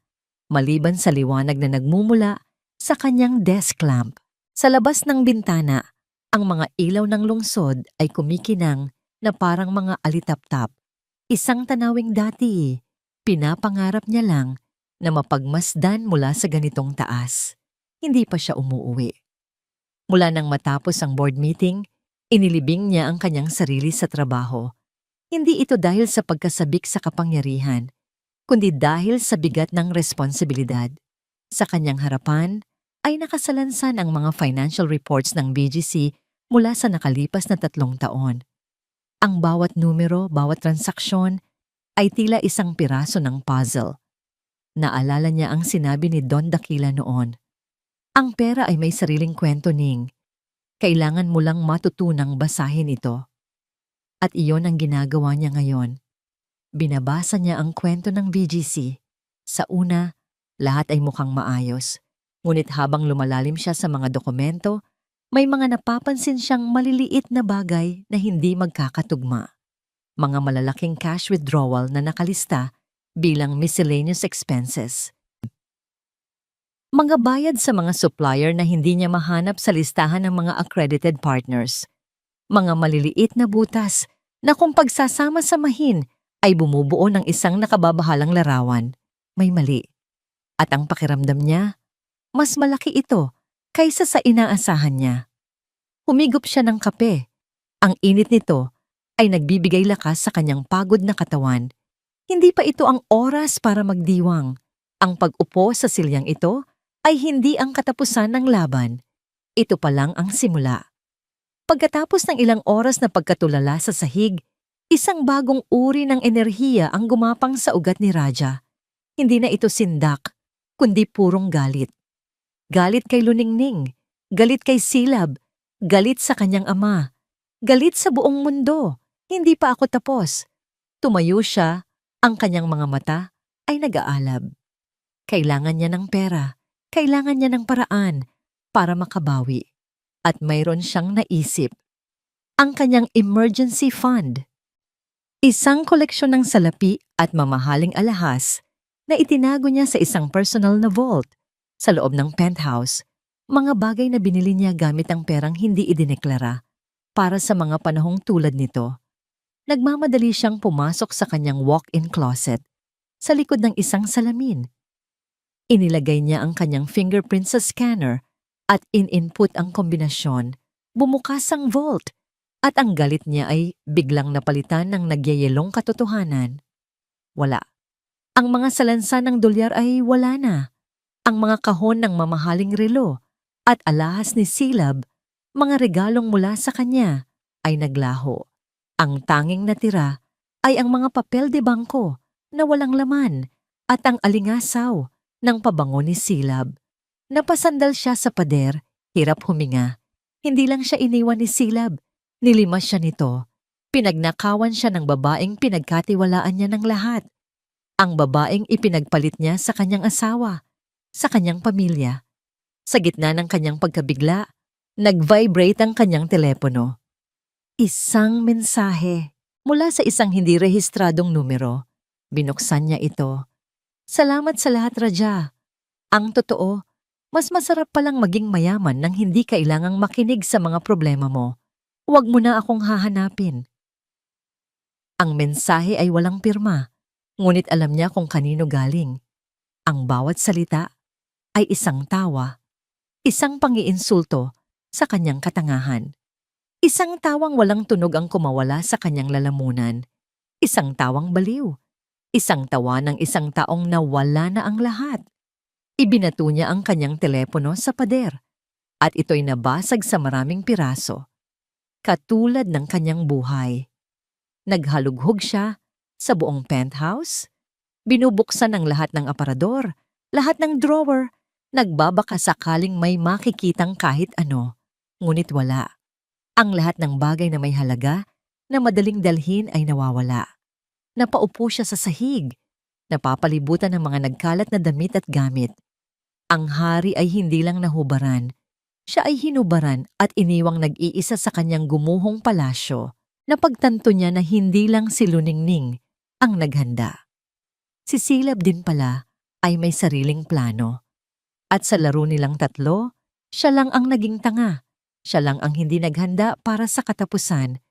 maliban sa liwanag na nagmumula sa kanyang desk lamp. Sa labas ng bintana, ang mga ilaw ng lungsod ay kumikinang na parang mga alitap-tap. Isang tanawing dati, pinapangarap niya lang na mapagmasdan mula sa ganitong taas. Hindi pa siya umuuwi. Mula nang matapos ang board meeting, inilibing niya ang kanyang sarili sa trabaho. Hindi ito dahil sa pagkasabik sa kapangyarihan, kundi dahil sa bigat ng responsibilidad. Sa kanyang harapan ay nakasalansan ang mga financial reports ng BGC mula sa nakalipas na 3 taon. Ang bawat numero, bawat transaksyon ay tila isang piraso ng puzzle. Naalala niya ang sinabi ni Don Daquila noon. Ang pera ay may sariling kwento, Ning. Kailangan mo lang matutunang basahin ito. At iyon ang ginagawa niya ngayon. Binabasa niya ang kwento ng BGC. Sa una, lahat ay mukhang maayos. Ngunit habang lumalalim siya sa mga dokumento, may mga napapansin siyang maliliit na bagay na hindi magkakatugma. Mga malalaking cash withdrawal na nakalista bilang miscellaneous expenses. Mga bayad sa mga supplier na hindi niya mahanap sa listahan ng mga accredited partners. Mga maliliit na butas na kung pagsasama-samahin ay bumubuo ng isang nakababahalang larawan. May mali. At ang pakiramdam niya, mas malaki ito kaysa sa inaasahan niya. Humigop siya ng kape. Ang init nito ay nagbibigay lakas sa kanyang pagod na katawan. Hindi pa ito ang oras para magdiwang. Ang pag-upo sa silyang ito ay hindi ang katapusan ng laban. Ito pa lang ang simula. Pagkatapos ng ilang oras na pagkatulala sa sahig, isang bagong uri ng enerhiya ang gumapang sa ugat ni Raja. Hindi na ito sindak, kundi purong galit. Galit kay Luningning, galit kay Silab, galit sa kanyang ama, galit sa buong mundo. Hindi pa ako tapos. Tumayo siya, ang kanyang mga mata ay nag-aalab. Kailangan niya ng pera, kailangan niya ng paraan para makabawi. At mayroon siyang naisip. Ang kanyang emergency fund. Isang koleksyon ng salapi at mamahaling alahas na itinago niya sa isang personal na vault sa loob ng penthouse, mga bagay na binili niya gamit ang perang hindi idineklara para sa mga panahong tulad nito. Nagmamadali siyang pumasok sa kanyang walk-in closet sa likod ng isang salamin. Inilagay niya ang kanyang fingerprint sa scanner at in-input ang kombinasyon. Bumukas ang vault at ang galit niya ay biglang napalitan ng nagyayelong katotohanan. Wala. Ang mga salansan ng dolyar ay wala na. Ang mga kahon ng mamahaling relo at alahas ni Silab, mga regalong mula sa kanya, ay naglaho. Ang tanging natira ay ang mga papel de bangko na walang laman at ang alingasaw ng pabango ni Silab. Napasandal siya sa pader, hirap huminga. Hindi lang siya iniwan ni Silab, nilimas siya nito. Pinagnakawan siya ng babaeng pinagkatiwalaan niya ng lahat. Ang babaeng ipinagpalit niya sa kanyang asawa, sa kanyang pamilya. Sa gitna ng kanyang pagkabigla, nag-vibrate ang kanyang telepono. Isang mensahe mula sa isang hindi rehistradong numero. Binuksan niya ito. Salamat sa lahat, Raja. Ang totoo, mas masarap palang maging mayaman nang hindi kailangang makinig sa mga problema mo. Huwag mo na akong hahanapin. Ang mensahe ay walang pirma, ngunit alam niya kung kanino galing. Ang bawat salita ay isang tawa, isang pangiinsulto sa kanyang katangahan. Isang tawang walang tunog ang kumawala sa kanyang lalamunan. Isang tawang baliw. Isang tawa ng isang taong nawala na ang lahat. Ibinato niya ang kanyang telepono sa pader at ito'y nabasag sa maraming piraso. Katulad ng kanyang buhay. Naghalughog siya sa buong penthouse. Binubuksan ang lahat ng aparador, lahat ng drawer. Nagbabaka sakaling may makikitang kahit ano. Ngunit wala. Ang lahat ng bagay na may halaga na madaling dalhin ay nawawala. Napaupo siya sa sahig. Napapalibutan ng mga nagkalat na damit at gamit. Ang hari ay hindi lang nahubaran. Siya ay hinubaran at iniwang nag-iisa sa kanyang gumuhong palasyo. Napagtanto niya na hindi lang si Luningning ang naghanda. Si Silab din pala ay may sariling plano. At sa laro nilang tatlo, siya lang ang naging tanga. Siya lang ang hindi naghanda para sa katapusan.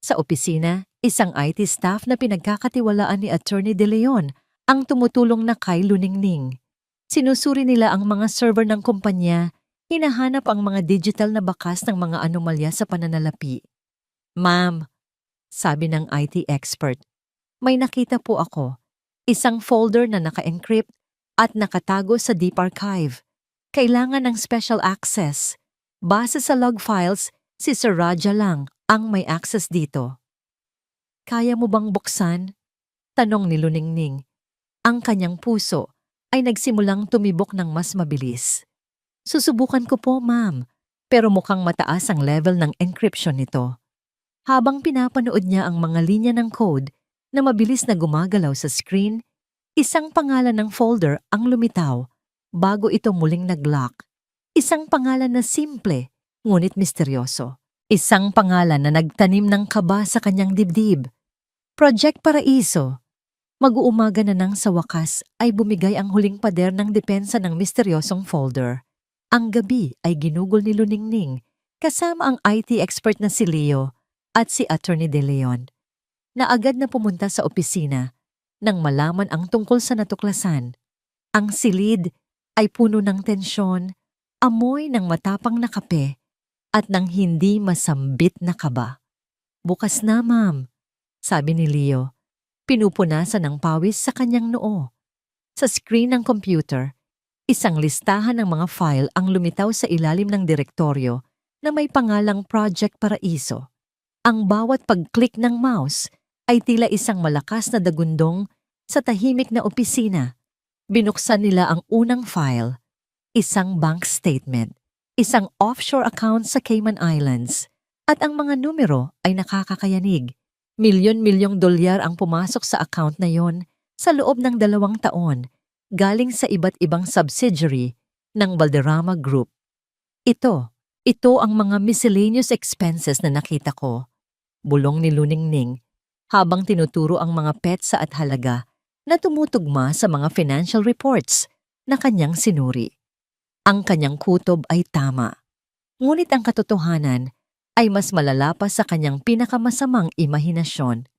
Sa opisina, isang IT staff na pinagkakatiwalaan ni Attorney De Leon ang tumutulong na kay Luningning. Sinusuri nila ang mga server ng kumpanya, hinahanap ang mga digital na bakas ng mga anomalya sa pananalapi. Ma'am, sabi ng IT expert, may nakita po ako. Isang folder na naka-encrypt at nakatago sa deep archive. Kailangan ng special access. Base sa log files, si Sir Raja lang ang may access dito. Kaya mo bang buksan? Tanong ni Luningning. Ang kanyang puso ay nagsimulang tumibok ng mas mabilis. Susubukan ko po, ma'am, pero mukhang mataas ang level ng encryption nito. Habang pinapanood niya ang mga linya ng code na mabilis na gumagalaw sa screen, isang pangalan ng folder ang lumitaw bago ito muling nag-lock. Isang pangalan na simple, ngunit misteryoso. Isang pangalan na nagtanim ng kaba sa kanyang dibdib. Project Paraiso. Mag-uumaga na nang sa wakas ay bumigay ang huling pader ng depensa ng misteryosong folder. Ang gabi ay ginugol ni Luningning kasama ang IT expert na si Leo at si Attorney De Leon, na agad na pumunta sa opisina nang malaman ang tungkol sa natuklasan. Ang silid ay puno ng tensyon, amoy ng matapang na kape at ng hindi masambit na kaba. Bukas na, ma'am, sabi ni Leo. Pinupunasan ng pawis sa kanyang noo. Sa screen ng computer, isang listahan ng mga file ang lumitaw sa ilalim ng direktoryo na may pangalang Project Paraiso. Ang bawat pag-click ng mouse ay tila isang malakas na dagundong sa tahimik na opisina. Binuksan nila ang unang file, isang bank statement, isang offshore account sa Cayman Islands, at ang mga numero ay nakakakayanig. Milyon-milyong dolyar ang pumasok sa account na yon sa loob ng 2 taon, galing sa iba't ibang subsidiary ng Valderrama Group. Ito ang mga miscellaneous expenses na nakita ko, bulong ni Luningning, habang tinuturo ang mga petsa at halaga na tumutugma sa mga financial reports na kanyang sinuri. Ang kanyang kutob ay tama, ngunit ang katotohanan ay mas malala pa sa kanyang pinakamasamang imahinasyon.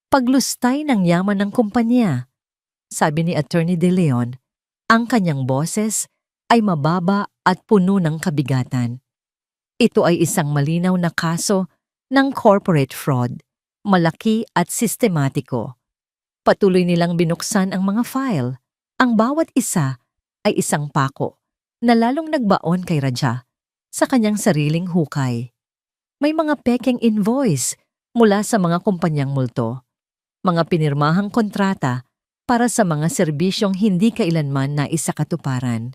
Paglustay ng yaman ng kumpanya, sabi ni Attorney De Leon, ang kanyang boses ay mababa at puno ng kabigatan. Ito ay isang malinaw na kaso ng corporate fraud, malaki at sistematiko. Patuloy nilang binuksan ang mga file. Ang bawat isa ay isang pako na lalong nagbaon kay Raja sa kanyang sariling hukay. May mga pekeng invoice mula sa mga kumpanyang multo. mga pinirmahang kontrata para sa mga serbisyong hindi kailanman naisakatuparan.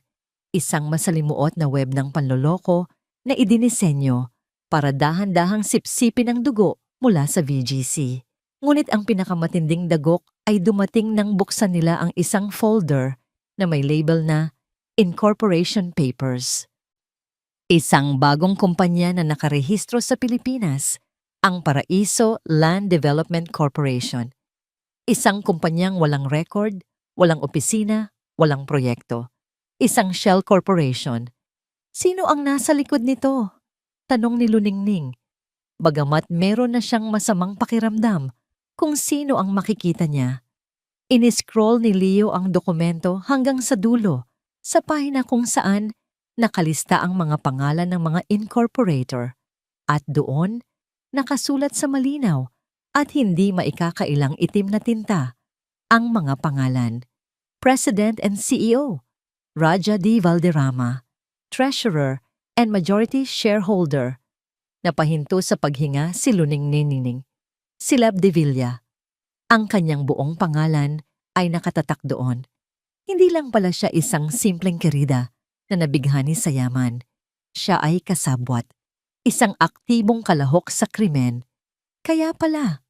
Isang masalimuot na web ng panloloko na idinisenyo para dahan-dahang sipsipin ang dugo mula sa VGC. Ngunit ang pinakamatinding dagok ay dumating nang buksan nila ang isang folder na may label na Incorporation Papers. Isang bagong kumpanya na nakarehistro sa Pilipinas, ang Paraiso Land Development Corporation. Isang kumpanyang walang record, walang opisina, walang proyekto. Isang shell corporation. Sino ang nasa likod nito? Tanong ni Luningning. Bagamat meron na siyang masamang pakiramdam kung sino ang makikita niya. Iniscroll ni Leo ang dokumento hanggang sa dulo, sa pahina kung saan nakalista ang mga pangalan ng mga incorporator. At doon, nakasulat sa malinaw at hindi maikakailang itim na tinta ang mga pangalan. President and CEO, Raja D. Valderrama, Treasurer and Majority Shareholder. Napahinto sa paghinga si Luningning, Silab de Villa. Ang kanyang buong pangalan ay nakatatak doon. Hindi lang pala siya isang simpleng kerida na nabighani sa yaman. Siya ay kasabwat, isang aktibong kalahok sa krimen. Kaya pala,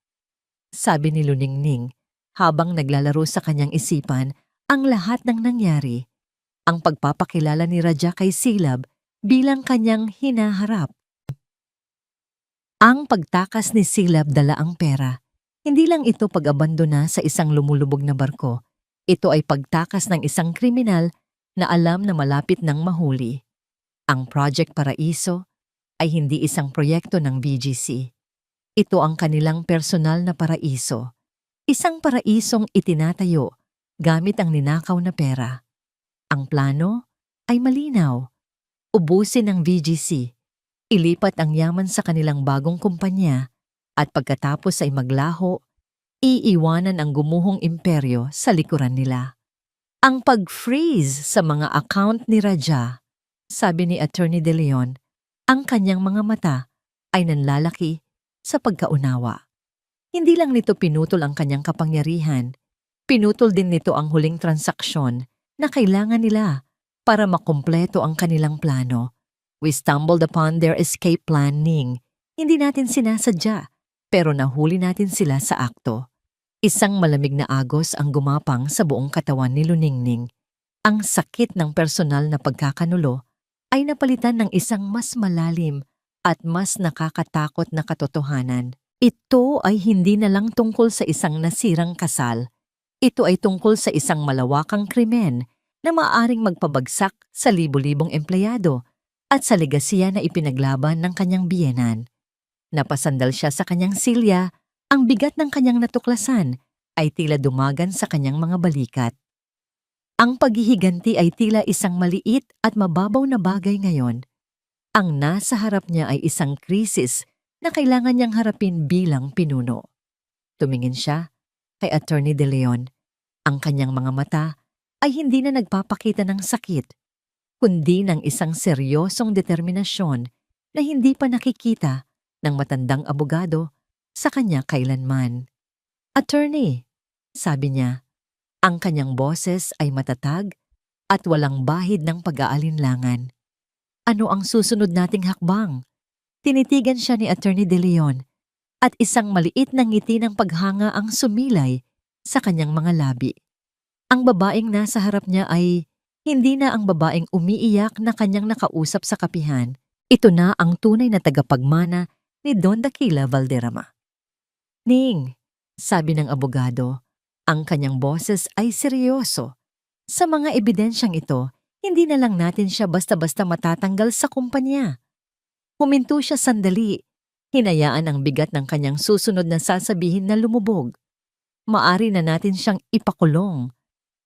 sabi ni Luningning habang naglalaro sa kanyang isipan ang lahat ng nangyari, ang pagpapakilala ni Raja kay Silab bilang kanyang hinaharap. Ang pagtakas ni Silab dala ang pera. Hindi lang ito pag-abandona sa isang lumulubog na barko. Ito ay pagtakas ng isang kriminal na alam na malapit nang mahuli. Ang Project Paraiso ay hindi isang proyekto ng BGC. Ito ang kanilang personal na paraiso. Isang paraisong itinatayo gamit ang ninakaw na pera. Ang plano ay malinaw. Ubusin ng VGC. Ilipat ang yaman sa kanilang bagong kumpanya at pagkatapos ay maglaho, iiwanan ang gumuhong imperyo sa likuran nila. Ang pag-freeze sa mga account ni Raja, sabi ni Attorney De Leon, ang kanyang mga mata ay nanlalaki sa pagkaunawa. Hindi lang nito pinutol ang kanyang kapangyarihan, pinutol din nito ang huling transaksyon na kailangan nila para makumpleto ang kanilang plano. We stumbled upon their escape planning. Hindi natin sinasadya, pero nahuli natin sila sa akto. Isang malamig na agos ang gumapang sa buong katawan ni Luningning. Ang sakit ng personal na pagkakanulo ay napalitan ng isang mas malalim at mas nakakatakot na katotohanan. Ito ay hindi na lang tungkol sa isang nasirang kasal. Ito ay tungkol sa isang malawakang krimen na maaaring magpabagsak sa libo-libong empleyado at sa legasiya na ipinaglaban ng kanyang biyenan. Napasandal siya sa kanyang silya, ang bigat ng kanyang natuklasan ay tila dumagan sa kanyang mga balikat. Ang paghihiganti ay tila isang maliit at mababaw na bagay ngayon. Ang nasa harap niya ay isang krisis na kailangan niyang harapin bilang pinuno. Tumingin siya kay Attorney De Leon. Ang kanyang mga mata ay hindi na nagpapakita ng sakit, kundi ng isang seryosong determinasyon na hindi pa nakikita ng matandang abogado sa kanya kailanman. Attorney, sabi niya, ang kanyang boses ay matatag at walang bahid ng pag-aalinlangan. Ano ang susunod nating hakbang? Tinitigan siya ni Attorney De Leon at isang maliit na ngiti ng paghanga ang sumilay sa kanyang mga labi. Ang babaeng nasa harap niya ay hindi na ang babaeng umiiyak na kanyang nakausap sa kapihan. Ito na ang tunay na tagapagmana ni Don Daquila Valderrama. Ning, sabi ng abogado, ang kanyang boses ay seryoso. Sa mga ebidensyang ito, hindi na lang natin siya basta-basta matatanggal sa kumpanya. Huminto siya sandali, hinayaan ang bigat ng kanyang susunod na sasabihin na lumubog. Maari na natin siyang ipakulong.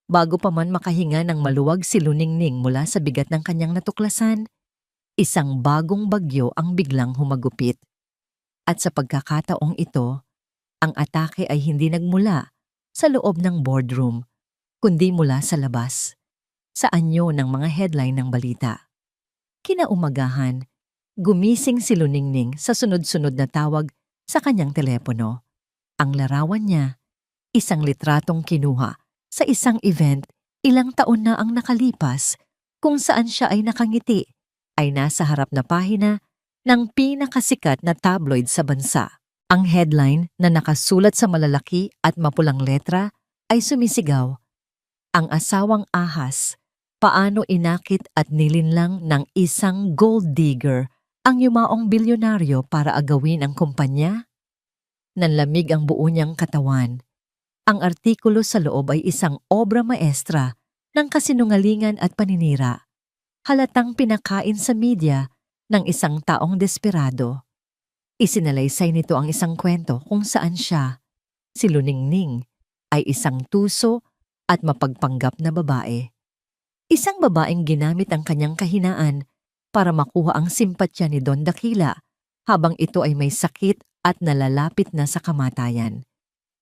Bago pa man makahinga ng maluwag si Luningning mula sa bigat ng kanyang natuklasan, isang bagong bagyo ang biglang humagupit. At sa pagkakataong ito, ang atake ay hindi nagmula sa loob ng boardroom, kundi mula sa labas, sa anyo ng mga headline ng balita. Kinaumagahan, gumising si Luningning sa sunod-sunod na tawag sa kanyang telepono. Ang larawan niya, Isang litratong kinuha sa isang event ilang taon na ang nakalipas kung saan siya ay nakangiti ay nasa harap na pahina ng pinakasikat na tabloid sa bansa. Ang headline na nakasulat sa malalaki at mapulang letra ay sumisigaw, "Ang asawang ahas, paano inakit at nilinlang ng isang gold digger ang yumaong bilyonaryo para agawin ang kumpanya?" Nanlamig ang buo niyang katawan. Ang artikulo sa loob ay isang obra maestra ng kasinungalingan at paninira. Halatang pinakain sa media ng isang taong desperado. Isinalaysay nito ang isang kwento kung saan siya, si Luningning, ay isang tuso at mapagpanggap na babae. Isang babaeng ginamit ang kanyang kahinaan para makuha ang simpatya ni Don Dakila habang ito ay may sakit at nalalapit na sa kamatayan.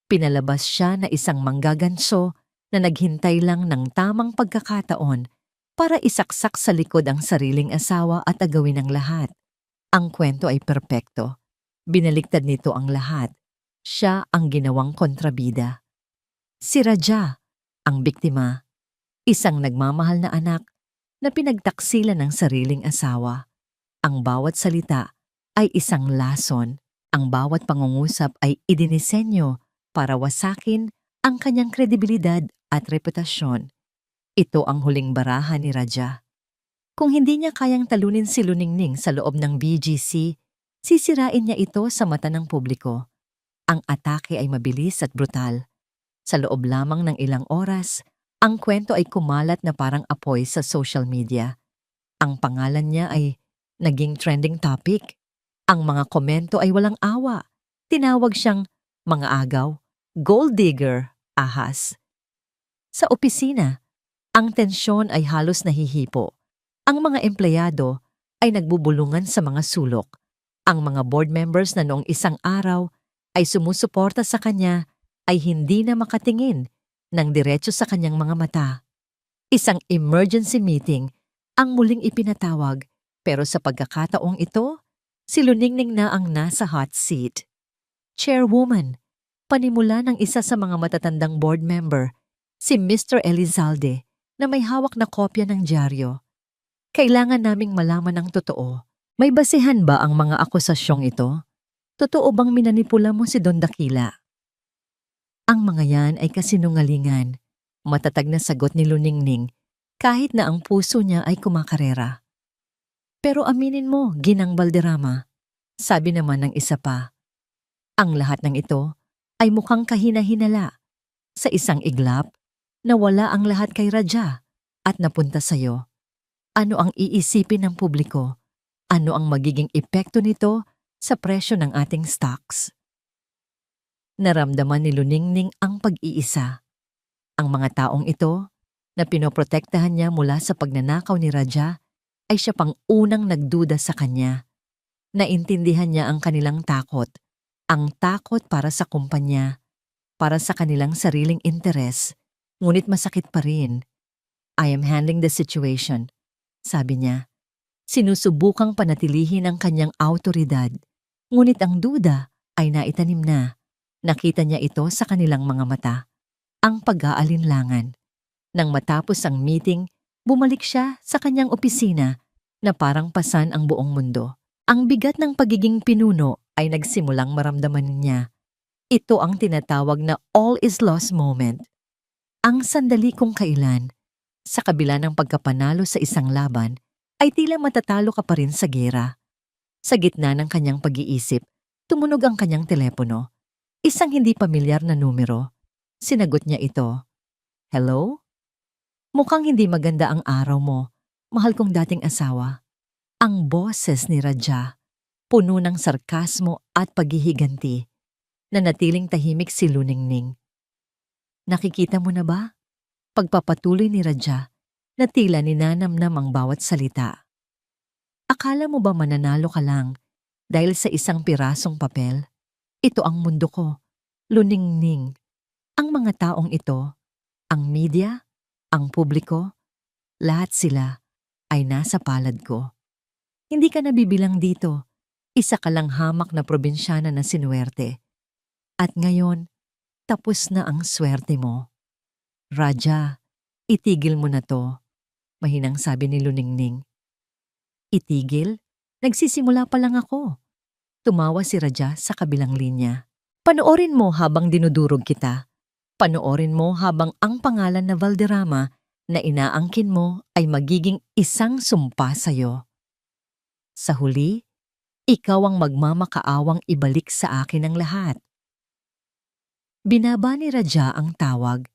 Pinalabas siya na isang manggaganso na naghintay lang ng tamang pagkakataon para isaksak sa likod ang sariling asawa at agawin ang lahat. Ang kwento ay perpekto. Binaliktad nito ang lahat. Siya ang ginawang kontrabida. Si Raja, ang biktima, isang nagmamahal na anak na pinagtaksilan ng sariling asawa. Ang bawat salita ay isang lason. Ang bawat pangungusap ay idinisenyo para wasakin ang kanyang kredibilidad at reputasyon. Ito ang huling baraha ni Raja. Kung hindi niya kayang talunin si Luningning sa loob ng BGC, sisirain niya ito sa mata ng publiko. Ang atake ay mabilis at brutal. Sa loob lamang ng ilang oras, ang kwento ay kumalat na parang apoy sa social media. Ang pangalan niya ay naging trending topic. Ang mga komento ay walang awa. Tinawag siyang mga agaw, gold digger, ahas. Sa opisina, ang tensyon ay halos nahihipo. Ang mga empleyado ay nagbubulungan sa mga sulok. Ang mga board members na noong isang araw ay sumusuporta sa kanya ay hindi na makatingin ng diretso sa kanyang mga mata. Isang emergency meeting ang muling ipinatawag pero sa pagkakataong ito, si Luningning na ang nasa hot seat. Chairwoman, panimula ng isa sa mga matatandang board member, si Mr. Elizalde, na may hawak na kopya ng dyaryo. Kailangan naming malaman ang totoo. May basehan ba ang mga akusasyong ito? Totoo bang minanipula mo si Don Dakila? Ang mga yan ay kasinungalingan. Matatag na sagot ni Luningning kahit na ang puso niya ay kumakarera. Pero aminin mo, Ginang Balderrama, sabi naman ng isa pa. Ang lahat ng ito ay mukhang kahina-hinala. Sa isang iglap, nawala ang lahat kay Raja at napunta sa'yo. Ano ang iisipin ng publiko? Ano ang magiging epekto nito sa presyo ng ating stocks? Naramdaman ni Luningning ang pag-iisa. Ang mga taong ito na pinoprotektahan niya mula sa pagnanakaw ni Raja ay siya pang unang nagduda sa kanya. Naintindihan niya ang kanilang takot. Ang takot para sa kumpanya, para sa kanilang sariling interes, ngunit masakit pa rin. I am handling the situation, sabi niya. Sinusubukang panatilihin ang kanyang awtoridad, ngunit ang duda ay naitanim na. Nakita niya ito sa kanilang mga mata, ang pag-aalinlangan. Nang matapos ang meeting, bumalik siya sa kanyang opisina na parang pasan ang buong mundo. Ang bigat ng pagiging pinuno ay nagsimulang maramdaman niya. Ito ang tinatawag na all is lost moment. Ang sandali kung kailan, sa kabila ng pagkapanalo sa isang laban, ay tila matatalo ka pa rin sa gera. Sa gitna ng kanyang pag-iisip, tumunog ang kanyang telepono. Isang hindi pamilyar na numero. Sinagot niya ito. Hello? Mukhang hindi maganda ang araw mo, mahal kong dating asawa. Ang boses ni Raja, puno ng sarkasmo at paghihiganti. Nanatiling tahimik si Luningning. Nakikita mo na ba? Pagpapatuloy ni Raja, na tila ninanamnam ang bawat salita. Akala mo ba mananalo ka lang dahil sa isang pirasong papel? Ito ang mundo ko, Luningning. Ang mga taong ito, ang media, ang publiko, lahat sila ay nasa palad ko. Hindi ka nabibilang dito. Isa ka lang hamak na probinsyana na sinuwerte. At ngayon, tapos na ang swerte mo. Raja, itigil mo na to, mahinang sabi ni Luningning. Itigil? Nagsisimula pa lang ako. Tumawa si Raja sa kabilang linya. Panoorin mo habang dinudurog kita. Panoorin mo habang ang pangalan na Valderrama na inaangkin mo ay magiging isang sumpa sa'yo. Sa huli, ikaw ang magmamakaawang ibalik sa akin ang lahat. Binaba ni Raja ang tawag.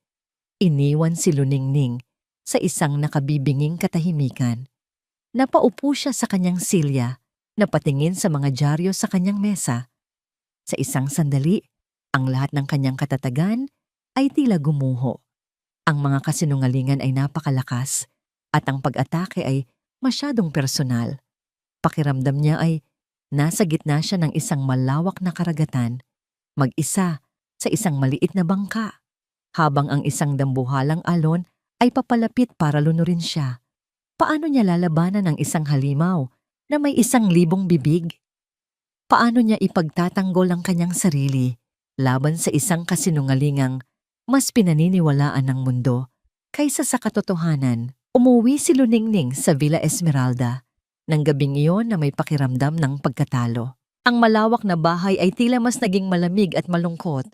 Iniwan si Luningning sa isang nakabibinging katahimikan. Napaupo siya sa kanyang silya, napatingin sa mga dyaryo sa kanyang mesa. Sa isang sandali, ang lahat ng kanyang katatagan ay tila gumuho. Ang mga kasinungalingan ay napakalakas at ang pag-atake ay masyadong personal. Pakiramdam niya ay nasa gitna siya ng isang malawak na karagatan, mag-isa sa isang maliit na bangka, habang ang isang dambuhalang alon ay papalapit para lunurin siya. Paano niya lalabanan ang isang halimaw na may 1,000 bibig? Paano niya ipagtatanggol ang kanyang sarili laban sa isang kasinungalingang mas pinaniniwalaan ng mundo kaysa sa katotohanan? Umuwi si Luningning sa Villa Esmeralda ng gabing iyon na may pakiramdam ng pagkatalo. Ang malawak na bahay ay tila mas naging malamig at malungkot.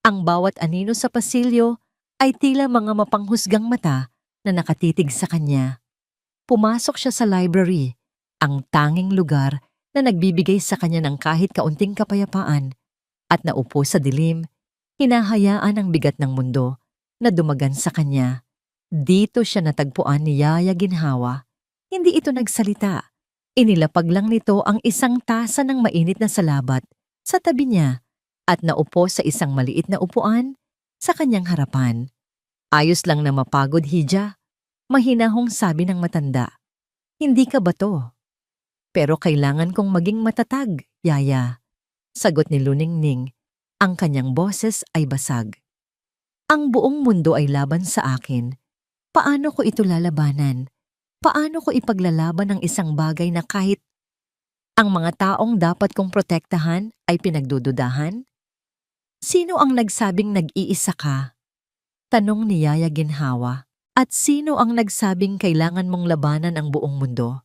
Ang bawat anino sa pasilyo ay tila mga mapanghusgang mata na nakatitig sa kanya. Pumasok siya sa library, ang tanging lugar na nagbibigay sa kanya ng kahit kaunting kapayapaan, at naupo sa dilim, hinahayaan ang bigat ng mundo na dumagan sa kanya. Dito siya natagpuan ni Yaya Ginhawa. Hindi ito nagsalita. Inilapag lang nito ang isang tasa ng mainit na salabat sa tabi niya at naupo sa isang maliit na upuan sa kanyang harapan. Ayos lang na mapagod, Hija. Mahinahong sabi ng matanda. Hindi ka ba to? Pero kailangan kong maging matatag, Yaya. Sagot ni Luningning. Ang kanyang boses ay basag. Ang buong mundo ay laban sa akin. Paano ko ito lalabanan? Paano ko ipaglalaban ang isang bagay na kahit ang mga taong dapat kong protektahan ay pinagdududahan? Sino ang nagsabing nag-iisa ka? Tanong ni Yaya Ginhawa. At sino ang nagsabing kailangan mong labanan ang buong mundo?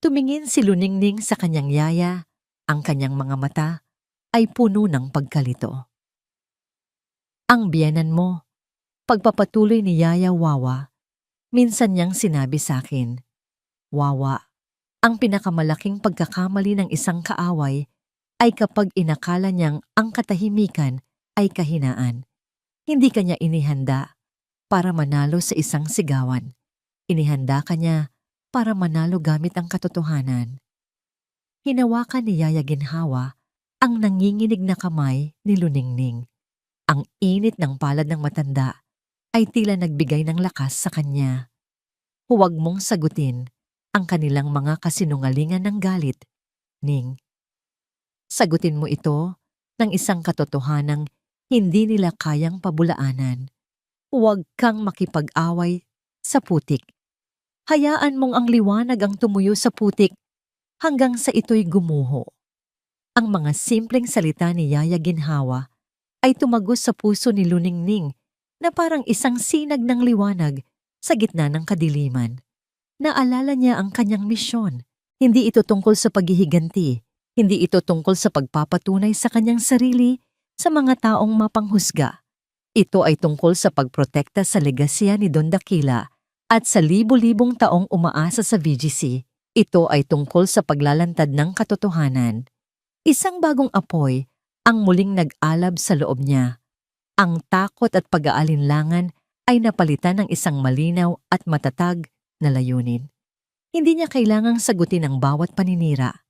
Tumingin si Luningning sa kanyang yaya, ang kanyang mga mata ay puno ng pagkalito. Ang biyenan mo, pagpapatuloy ni Yaya Wawa, minsan niyang sinabi sa akin, Wawa, ang pinakamalaking pagkakamali ng isang kaaway ay kapag inakala niyang ang katahimikan ay kahinaan. Hindi kanya inihanda para manalo sa isang sigawan. Inihanda ka niya para manalo gamit ang katotohanan. Hinawakan ni Yaya Ginhawa ang nanginginig na kamay ni Luningning. Ang init ng palad ng matanda ay tila nagbigay ng lakas sa kanya. Huwag mong sagutin ang kanilang mga kasinungalingan ng galit, Ning. Sagutin mo ito ng isang katotohanang hindi nila kayang pabulaanan. Huwag kang makipag-away sa putik. Hayaan mong ang liwanag ang tumuyo sa putik hanggang sa ito'y gumuho. Ang mga simpleng salita ni Yaya Ginhawa ay tumagos sa puso ni Luningning na parang isang sinag ng liwanag sa gitna ng kadiliman. Naalala niya ang kanyang misyon. Hindi ito tungkol sa paghihiganti. Hindi ito tungkol sa pagpapatunay sa kanyang sarili sa mga taong mapanghusga. Ito ay tungkol sa pagprotekta sa legasya ni Don Daquila at sa libo-libong taong umaasa sa VGC. Ito ay tungkol sa paglalantad ng katotohanan. Isang bagong apoy ang muling nag-alab sa loob niya. Ang takot at pag-aalinlangan ay napalitan ng isang malinaw at matatag na layunin. Hindi niya kailangang sagutin ang bawat paninira.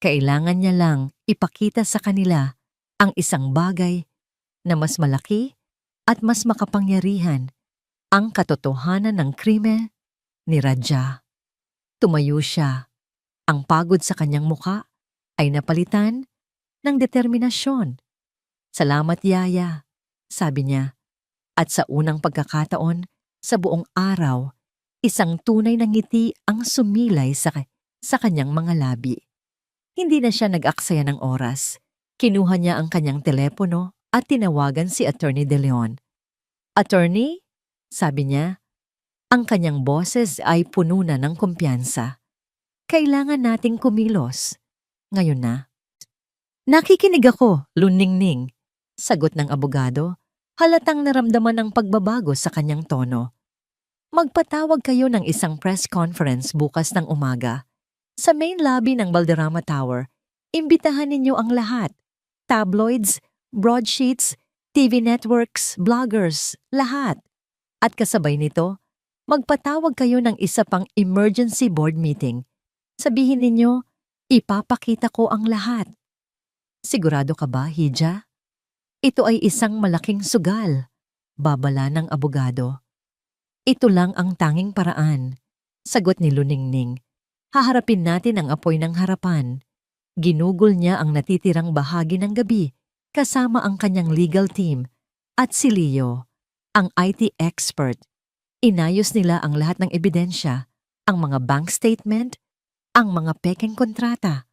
Kailangan niya lang ipakita sa kanila ang isang bagay na mas malaki at mas makapangyarihan, ang katotohanan ng krimen ni Raja. Tumayo siya. Ang pagod sa kanyang muka ay napalitan ng determinasyon. Salamat, Yaya, sabi niya. At sa unang pagkakataon, sa buong araw, isang tunay na ngiti ang sumilay sa kanyang mga labi. Hindi na siya nag-aksaya ng oras. Kinuha niya ang kanyang telepono at tinawagan si Attorney De Leon. "Attorney," sabi niya, ang kanyang boses ay puno na ng kumpiyansa. "Kailangan nating kumilos. Ngayon na." "Nakikinig ako, Luningning," sagot ng abogado, halatang naramdaman ang pagbabago sa kanyang tono. "Magpatawag kayo ng isang press conference bukas ng umaga. Sa main lobby ng Valderrama Tower, imbitahan ninyo ang lahat. Tabloids, broadsheets, TV networks, bloggers, lahat. At kasabay nito, magpatawag kayo ng isa pang emergency board meeting. Sabihin ninyo, ipapakita ko ang lahat." "Sigurado ka ba, Hija? Ito ay isang malaking sugal," babala ng abogado. "Ito lang ang tanging paraan," sagot ni Luningning. "Haharapin natin ang apoy ng harapan." Ginugol niya ang natitirang bahagi ng gabi kasama ang kanyang legal team at si Leo, ang IT expert. Inayos nila ang lahat ng ebidensya, ang mga bank statement, ang mga pekeng kontrata,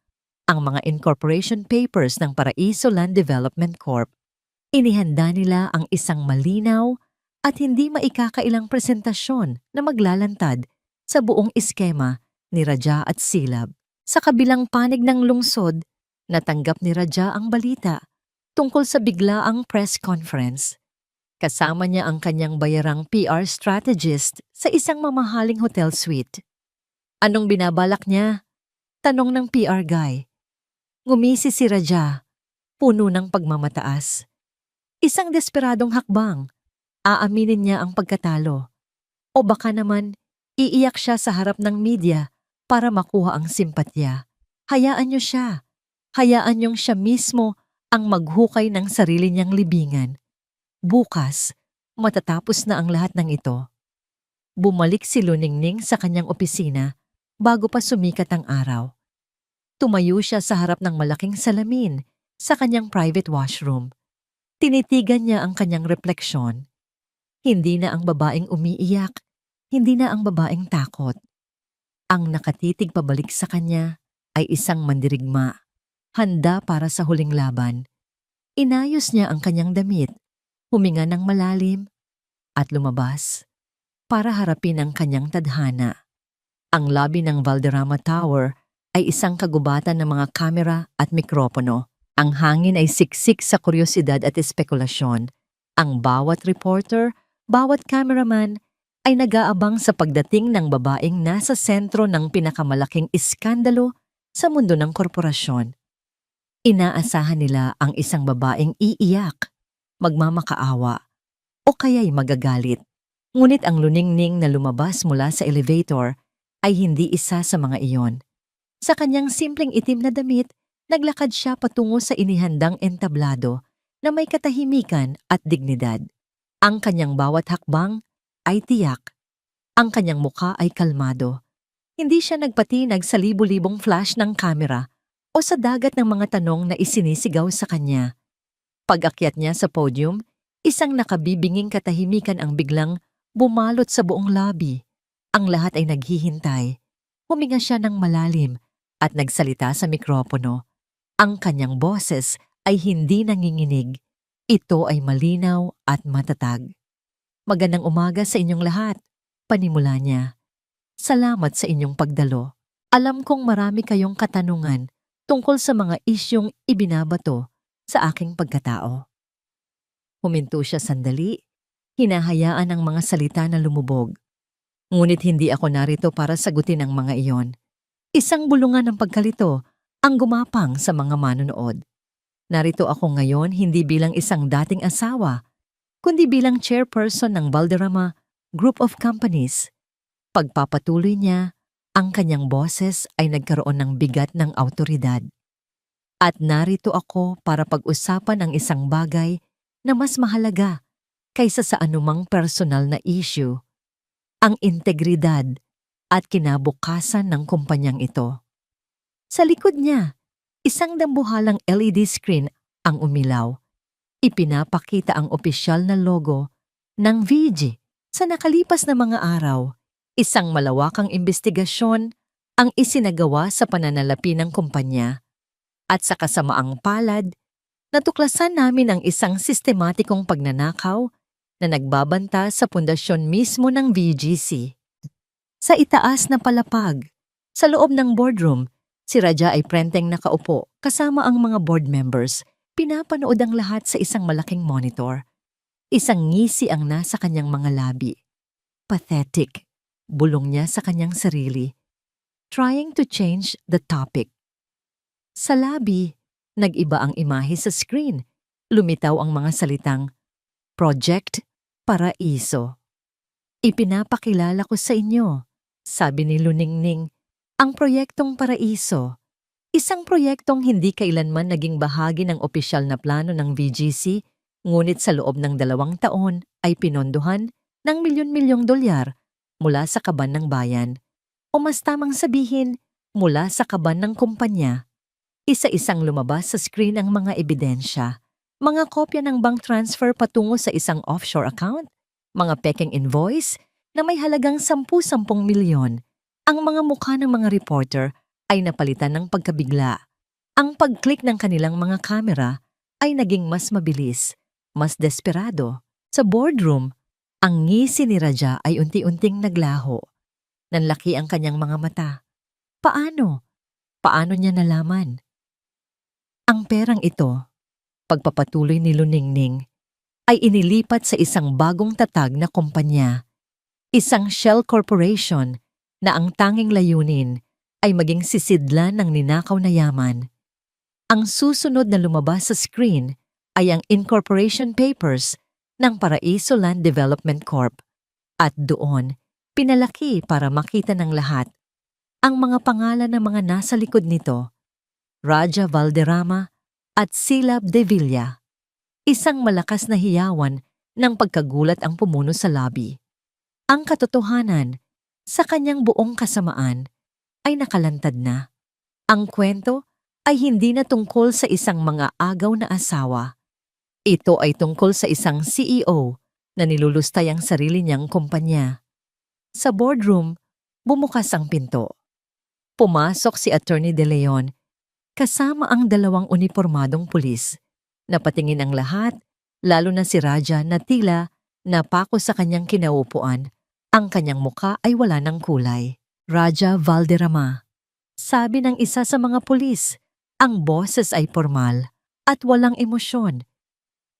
ang mga incorporation papers ng Paraiso Land Development Corp. Inihanda nila ang isang malinaw at hindi maikakailang presentasyon na maglalantad sa buong iskema ni Raja at Silab. Sa kabilang panig ng lungsod, natanggap ni Raja ang balita tungkol sa biglaang press conference. Kasama niya ang kanyang bayarang PR strategist sa isang mamahaling hotel suite. "Anong binabalak niya?" tanong ng PR guy. Ngumisi si Raja, puno ng pagmamataas. Isang desperadong hakbang. Aaminin niya ang pagkatalo. O baka naman, iiyak siya sa harap ng media para makuha ang simpatya. Hayaan niyo siya. Hayaan niyong siya mismo ang maghukay ng sarili niyang libingan. Bukas, matatapos na ang lahat ng ito. Bumalik si Luningning sa kanyang opisina bago pa sumikat ang araw. Tumayo siya sa harap ng malaking salamin sa kanyang private washroom. Tinitigan niya ang kanyang refleksyon. Hindi na ang babaeng umiiyak, hindi na ang babaeng takot. Ang nakatitig pabalik sa kanya ay isang mandirigma, handa para sa huling laban. Inayos niya ang kanyang damit, huminga ng malalim, at lumabas para harapin ang kanyang tadhana. Ang lobby ng Valderrama Tower ay isang kagubatan ng mga kamera at mikropono. Ang hangin ay siksik sa kuryosidad at espekulasyon. Ang bawat reporter, bawat cameraman ay nag-aabang sa pagdating ng babaeng nasa sentro ng pinakamalaking iskandalo sa mundo ng korporasyon. Inaasahan nila ang isang babaeng iiyak, magmamakaawa, o kaya'y magagalit. Ngunit ang Luningning na lumabas mula sa elevator ay hindi isa sa mga iyon. Sa kanyang simpleng itim na damit, naglakad siya patungo sa inihandang entablado na may katahimikan at dignidad. Ang kanyang bawat hakbang ay tiyak. Ang kanyang mukha ay kalmado. Hindi siya nagpatinag sa libu-libong flash ng kamera o sa dagat ng mga tanong na isinisigaw sa kanya. Pag-akyat niya sa podium, isang nakabibinging katahimikan ang biglang bumalot sa buong lobby. Ang lahat ay naghihintay. Huminga siya ng malalim at nagsalita sa mikropono. Ang kanyang boses ay hindi nanginginig. Ito ay malinaw at matatag. "Magandang umaga sa inyong lahat," panimula niya. "Salamat sa inyong pagdalo. Alam kong marami kayong katanungan tungkol sa mga isyong ibinabato sa aking pagkatao." Huminto siya sandali, hinahayaan ang mga salita na lumubog. "Ngunit hindi ako narito para sagutin ang mga iyon." Isang bulungan ng pagkalito ang gumapang sa mga manonood. "Narito ako ngayon hindi bilang isang dating asawa, kundi bilang chairperson ng Valderrama Group of Companies." Pagpapatuloy niya, ang kanyang boses ay nagkaroon ng bigat ng awtoridad. "At narito ako para pag-usapan ang isang bagay na mas mahalaga kaysa sa anumang personal na issue, ang integridad at kinabukasan ng kumpanyang ito." Sa likod niya, isang dambuhalang LED screen ang umilaw. Ipinapakita ang opisyal na logo ng VG. Sa nakalipas na mga araw, isang malawakang investigasyon ang isinagawa sa pananalapi ng kumpanya. At sa kasamaang palad, Natuklasan namin ang isang sistematikong pagnanakaw na nagbabanta sa pundasyon mismo ng VGC. Sa itaas na palapag, sa loob ng boardroom, si Raja ay prenteng nakaupo kasama ang mga board members. Pinapanood ang lahat sa isang malaking monitor. Isang ngisi ang nasa kanyang mga labi. Pathetic, bulong niya sa kanyang sarili. Trying to change the topic. Sa labi, nag-iba ang imahe sa screen. Lumitaw ang mga salitang, Project Paraiso. Ipinapakilala ko sa inyo, sabi ni Luningning, ang proyektong Paraiso. Isang proyektong hindi kailanman naging bahagi ng opisyal na plano ng VGC, ngunit sa loob ng 2 taon ay pinondohan ng milyon-milyong dolyar mula sa kaban ng bayan. O mas tamang sabihin, mula sa kaban ng kumpanya. Isa-isang lumabas sa screen ang mga ebidensya, mga kopya ng bank transfer patungo sa isang offshore account, mga peking invoice na may halagang 10-10 milyon. Ang mga mukha ng mga reporter ay napalitan ng pagkabigla. Ang pag-click ng kanilang mga kamera ay naging mas mabilis, mas desperado. Sa boardroom, ang ngisi ni Raja ay unti-unting naglaho. Nanlaki ang kanyang mga mata. Paano? Paano niya nalaman? Ang perang ito, pagpapatuloy ni Luningning, ay inilipat sa isang bagong tatag na kumpanya, isang shell corporation na ang tanging layunin ay maging sisidlan ng ninakaw na yaman. Ang susunod na lumabas sa screen ay ang incorporation papers ng Paraiso Land Development Corp. At doon, pinalaki para makita ng lahat ang mga pangalan ng mga nasa likod nito, Raja Valderrama at Silab de Villa. Isang malakas na hiyawan ng pagkagulat ang pumuno sa lobby. Ang katotohanan, sa kanyang buong kasamaan, ay nakalantad na. Ang kwento ay hindi na tungkol sa isang mga agaw na asawa. Ito ay tungkol sa isang CEO na nilulustay ang sarili niyang kumpanya. Sa boardroom, bumukas ang pinto. Pumasok si Attorney De Leon kasama ang 2 unipormadong pulis. Napatingin ang lahat, lalo na si Raja na tila napako sa kanyang kinaupuan. Ang kanyang muka ay wala ng kulay. Raja Valderrama. Sabi ng isa sa mga pulis, ang boses ay formal at walang emosyon.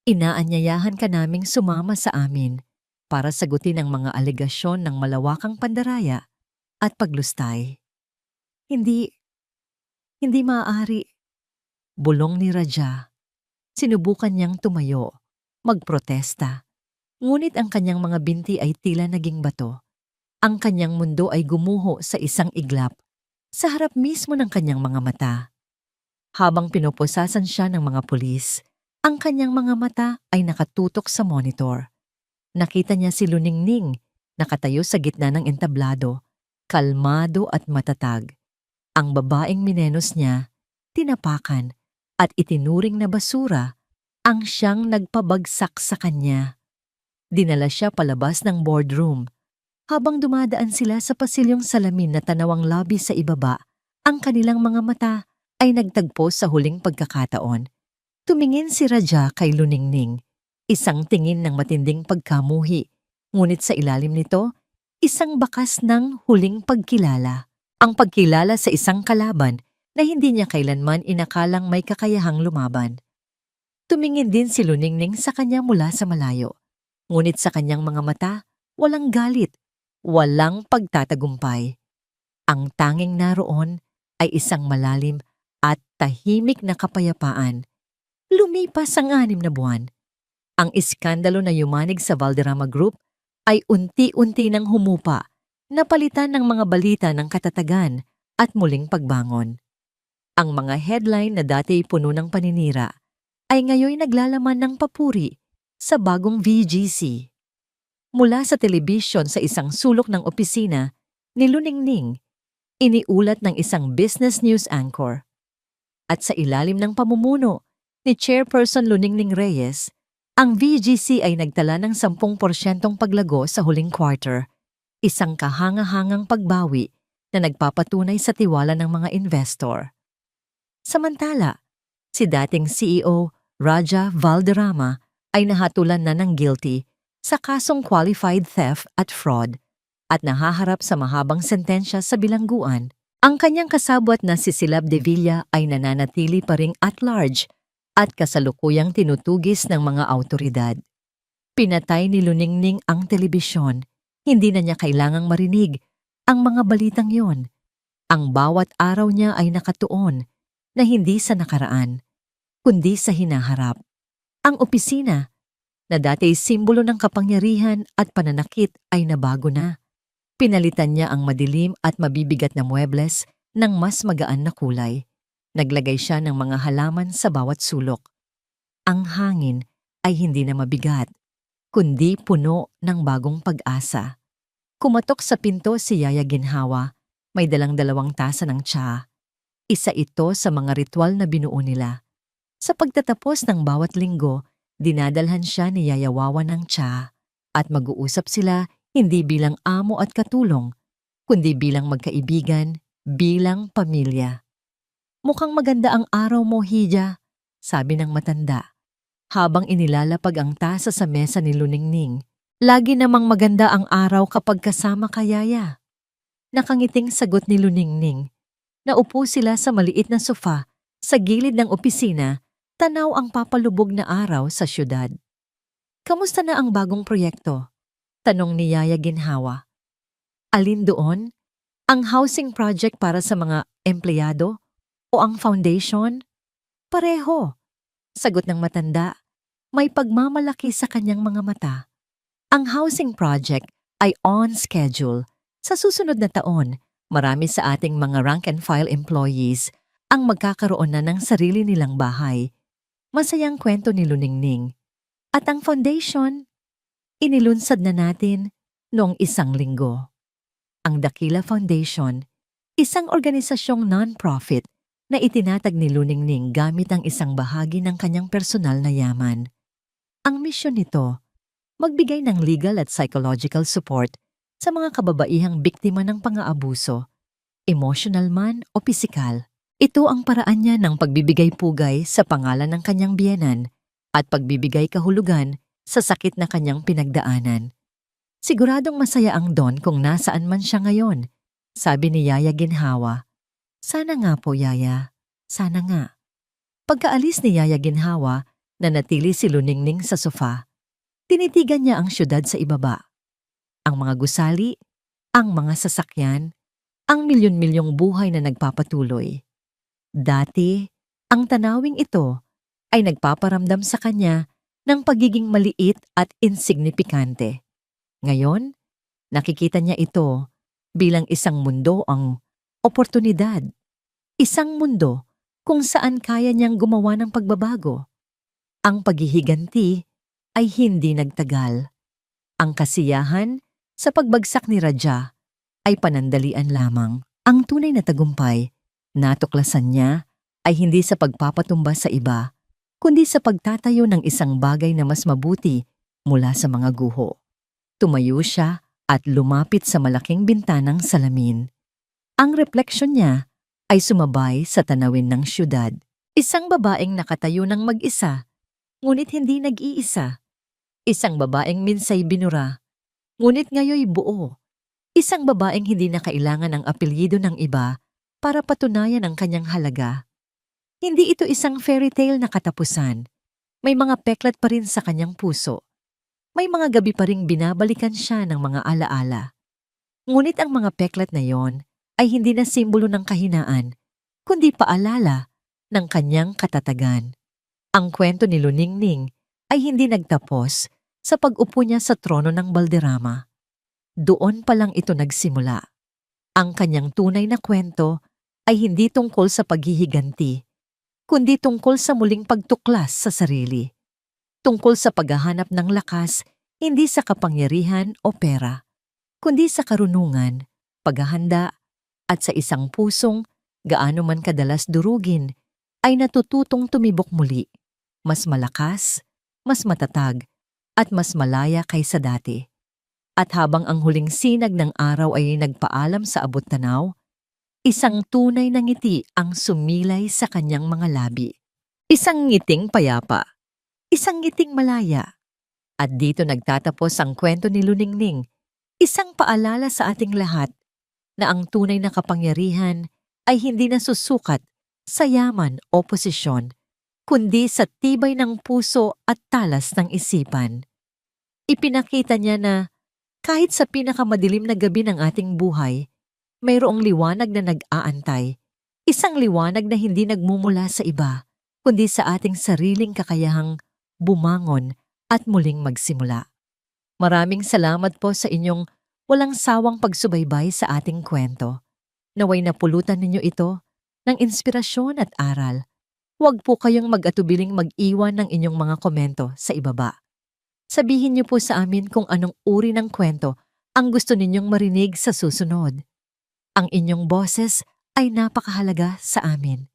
Inaanyayahan ka naming sumama sa amin para sagutin ang mga alegasyon ng malawakang pandaraya at paglustay. Hindi maaari. Bulong ni Raja. Sinubukan niyang tumayo, magprotesta. Ngunit ang kanyang mga binti ay tila naging bato. Ang kanyang mundo ay gumuho sa isang iglap, sa harap mismo ng kanyang mga mata. Habang pinupusasan siya ng mga pulis, ang kanyang mga mata ay nakatutok sa monitor. Nakita niya si Luningning, nakatayo sa gitna ng entablado, kalmado at matatag. Ang babaeng minenos niya, tinapakan at itinuring na basura ang siyang nagpabagsak sa kanya. Dinala siya palabas ng boardroom. Habang dumadaan sila sa pasilyong salamin na tanawang lobby sa ibaba, ang kanilang mga mata ay nagtagpo sa huling pagkakataon. Tumingin si Raja kay Luningning, isang tingin ng matinding pagkamuhi, ngunit sa ilalim nito, isang bakas ng huling pagkilala. Ang pagkilala sa isang kalaban na hindi niya kailanman inakalang may kakayahang lumaban. Tumingin din si Luningning sa kanya mula sa malayo, ngunit sa kanyang mga mata, walang galit. Walang pagtatagumpay. Ang tanging naroon ay isang malalim at tahimik na kapayapaan. Lumipas ang 6 na buwan. Ang iskandalo na yumanig sa Valderrama Group ay unti-unti nang humupa, napalitan ng mga balita ng katatagan at muling pagbangon. Ang mga headline na dati puno ng paninira ay ngayon naglalaman ng papuri sa bagong VGC. Mula sa telebisyon sa isang sulok ng opisina ni Luningning, iniulat ng isang business news anchor. At sa ilalim ng pamumuno ni Chairperson Luningning Reyes, ang VGC ay nagtala ng 10% paglago sa huling quarter, isang kahanga-hangang pagbawi na nagpapatunay sa tiwala ng mga investor. Samantala, si dating CEO Raja Valderrama ay nahatulan na ng guilty sa kasong qualified theft at fraud at nahaharap sa mahabang sentensya sa bilangguan. Ang kanyang kasabwat na si Silab de Villa ay nananatili pa ring at large at kasalukuyang tinutugis ng mga awtoridad. Pinatay ni Luningning ang telebisyon. Hindi na niya kailangang marinig ang mga balitang yon. Ang bawat araw niya ay nakatuon na hindi sa nakaraan, kundi sa hinaharap. Ang opisina, na dati simbolo ng kapangyarihan at pananakit, ay nabago na. Pinalitan niya ang madilim at mabibigat na muebles ng mas magaan na kulay. Naglagay siya ng mga halaman sa bawat sulok. Ang hangin ay hindi na mabigat, kundi puno ng bagong pag-asa. Kumatok sa pinto si Yaya Ginhawa, may dalang 2 tasa ng tsaa. Isa ito sa mga ritual na binuo nila. Sa pagtatapos ng bawat linggo, dinadalhan siya ni Yaya Wawa ng tsaa at mag-uusap sila hindi bilang amo at katulong, kundi bilang magkaibigan, bilang pamilya. "Mukhang maganda ang araw mo, Hija," sabi ng matanda, habang inilalapag ang tasa sa mesa ni Luningning. "Lagi namang maganda ang araw kapag kasama ka, Yaya." Nakangiting sagot ni Luningning. Naupo sila sa maliit na sofa sa gilid ng opisina, tanaw ang papalubog na araw sa syudad. "Kamusta na ang bagong proyekto?" tanong ni Yaya Ginhawa. "Alin doon? Ang housing project para sa mga empleyado o ang foundation?" "Pareho," sagot ng matanda, may pagmamalaki sa kanyang mga mata. "Ang housing project ay on schedule. Sa susunod na taon, marami sa ating mga rank-and-file employees ang magkakaroon na ng sarili nilang bahay." Masayang kwento ni Luningning. "At ang foundation, inilunsad na natin noong 1 linggo. Ang Dakila Foundation, isang organisasyong non-profit na itinatag ni Luningning gamit ang isang bahagi ng kanyang personal na yaman. Ang misyon nito, magbigay ng legal at psychological support sa mga kababaihang biktima ng pang-aabuso, emotional man o pisikal. Ito ang paraan niya ng pagbibigay pugay sa pangalan ng kanyang biyenan at pagbibigay kahulugan sa sakit na kanyang pinagdaanan. "Siguradong masaya ang Don kung nasaan man siya ngayon," sabi ni Yaya Ginhawa. "Sana nga po, Yaya. Sana nga." Pagkaalis ni Yaya Ginhawa, nanatili si Luningning sa sofa. Tinitigan niya ang syudad sa ibaba. Ang mga gusali, ang mga sasakyan, ang milyon-milyong buhay na nagpapatuloy. Dati, ang tanawing ito ay nagpaparamdam sa kanya ng pagiging maliit at insignifikante. Ngayon, nakikita niya ito bilang isang mundo ang oportunidad. Isang mundo kung saan kaya niyang gumawa ng pagbabago. Ang paghihiganti ay hindi nagtagal. Ang kasiyahan sa pagbagsak ni Raja ay panandalian lamang. Ang tunay na tagumpay, natuklasan niya, ay hindi sa pagpapatumba sa iba, kundi sa pagtatayo ng isang bagay na mas mabuti mula sa mga guho. Tumayo siya at lumapit sa malaking bintanang salamin. Ang refleksyon niya ay sumabay sa tanawin ng syudad. Isang babaeng nakatayo ng mag-isa, ngunit hindi nag-iisa. Isang babaeng minsay binura, ngunit ngayoy buo. Isang babaeng hindi na kailangan ng apelyido ng iba para patunayan ang kanyang halaga. Hindi ito isang fairy tale na katapusan. May mga peklat pa rin sa kanyang puso. May mga gabi pa ring binabalikan siya ng mga alaala. Ngunit ang mga peklat na yon ay hindi na simbolo ng kahinaan, kundi paalala ng kanyang katatagan. Ang kwento ni Luningning ay hindi nagtapos sa pag-upo niya sa trono ng Valderrama. Doon pa lang ito nagsimula. Ang kanyang tunay na kwento ay hindi tungkol sa paghihiganti, kundi tungkol sa muling pagtuklas sa sarili. Tungkol sa paghahanap ng lakas, hindi sa kapangyarihan o pera, kundi sa karunungan, paghahanda, at sa isang pusong, gaano man kadalas durugin, ay natututong tumibok muli, mas malakas, mas matatag, at mas malaya kaysa dati. At habang ang huling sinag ng araw ay nagpaalam sa abot-tanaw, isang tunay na ngiti ang sumilay sa kanyang mga labi. Isang ngiting payapa, isang ngiting malaya. At dito nagtatapos ang kwento ni Luningning, isang paalala sa ating lahat na ang tunay na kapangyarihan ay hindi nasusukat sa yaman o posisyon, kundi sa tibay ng puso at talas ng isipan. Ipinakita niya na kahit sa pinakamadilim na gabi ng ating buhay, mayroong liwanag na nag-aantay, isang liwanag na hindi nagmumula sa iba, kundi sa ating sariling kakayahang bumangon at muling magsimula. Maraming salamat po sa inyong walang sawang pagsubaybay sa ating kwento. Naway napulutan ninyo ito ng inspirasyon at aral. Huwag po kayong mag-atubiling mag-iwan ng inyong mga komento sa ibaba. Sabihin niyo po sa amin kung anong uri ng kwento ang gusto ninyong marinig sa susunod. Ang inyong boses ay napakahalaga sa amin.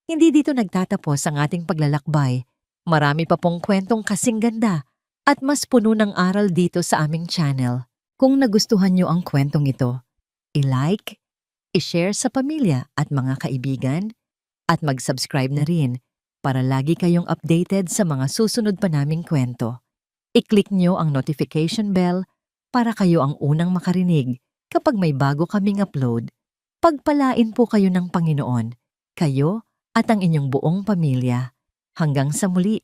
Hindi dito nagtatapos ang ating paglalakbay. Marami pa pong kwentong kasing ganda at mas puno ng aral dito sa aming channel. Kung nagustuhan niyo ang kwentong ito, i-like, i-share sa pamilya at mga kaibigan, at mag-subscribe na rin para lagi kayong updated sa mga susunod pa naming kwento. I-click niyo ang notification bell para kayo ang unang makarinig kapag may bago kaming upload. Pagpalain po kayo ng Panginoon, kayo at ang inyong buong pamilya. Hanggang sa muli.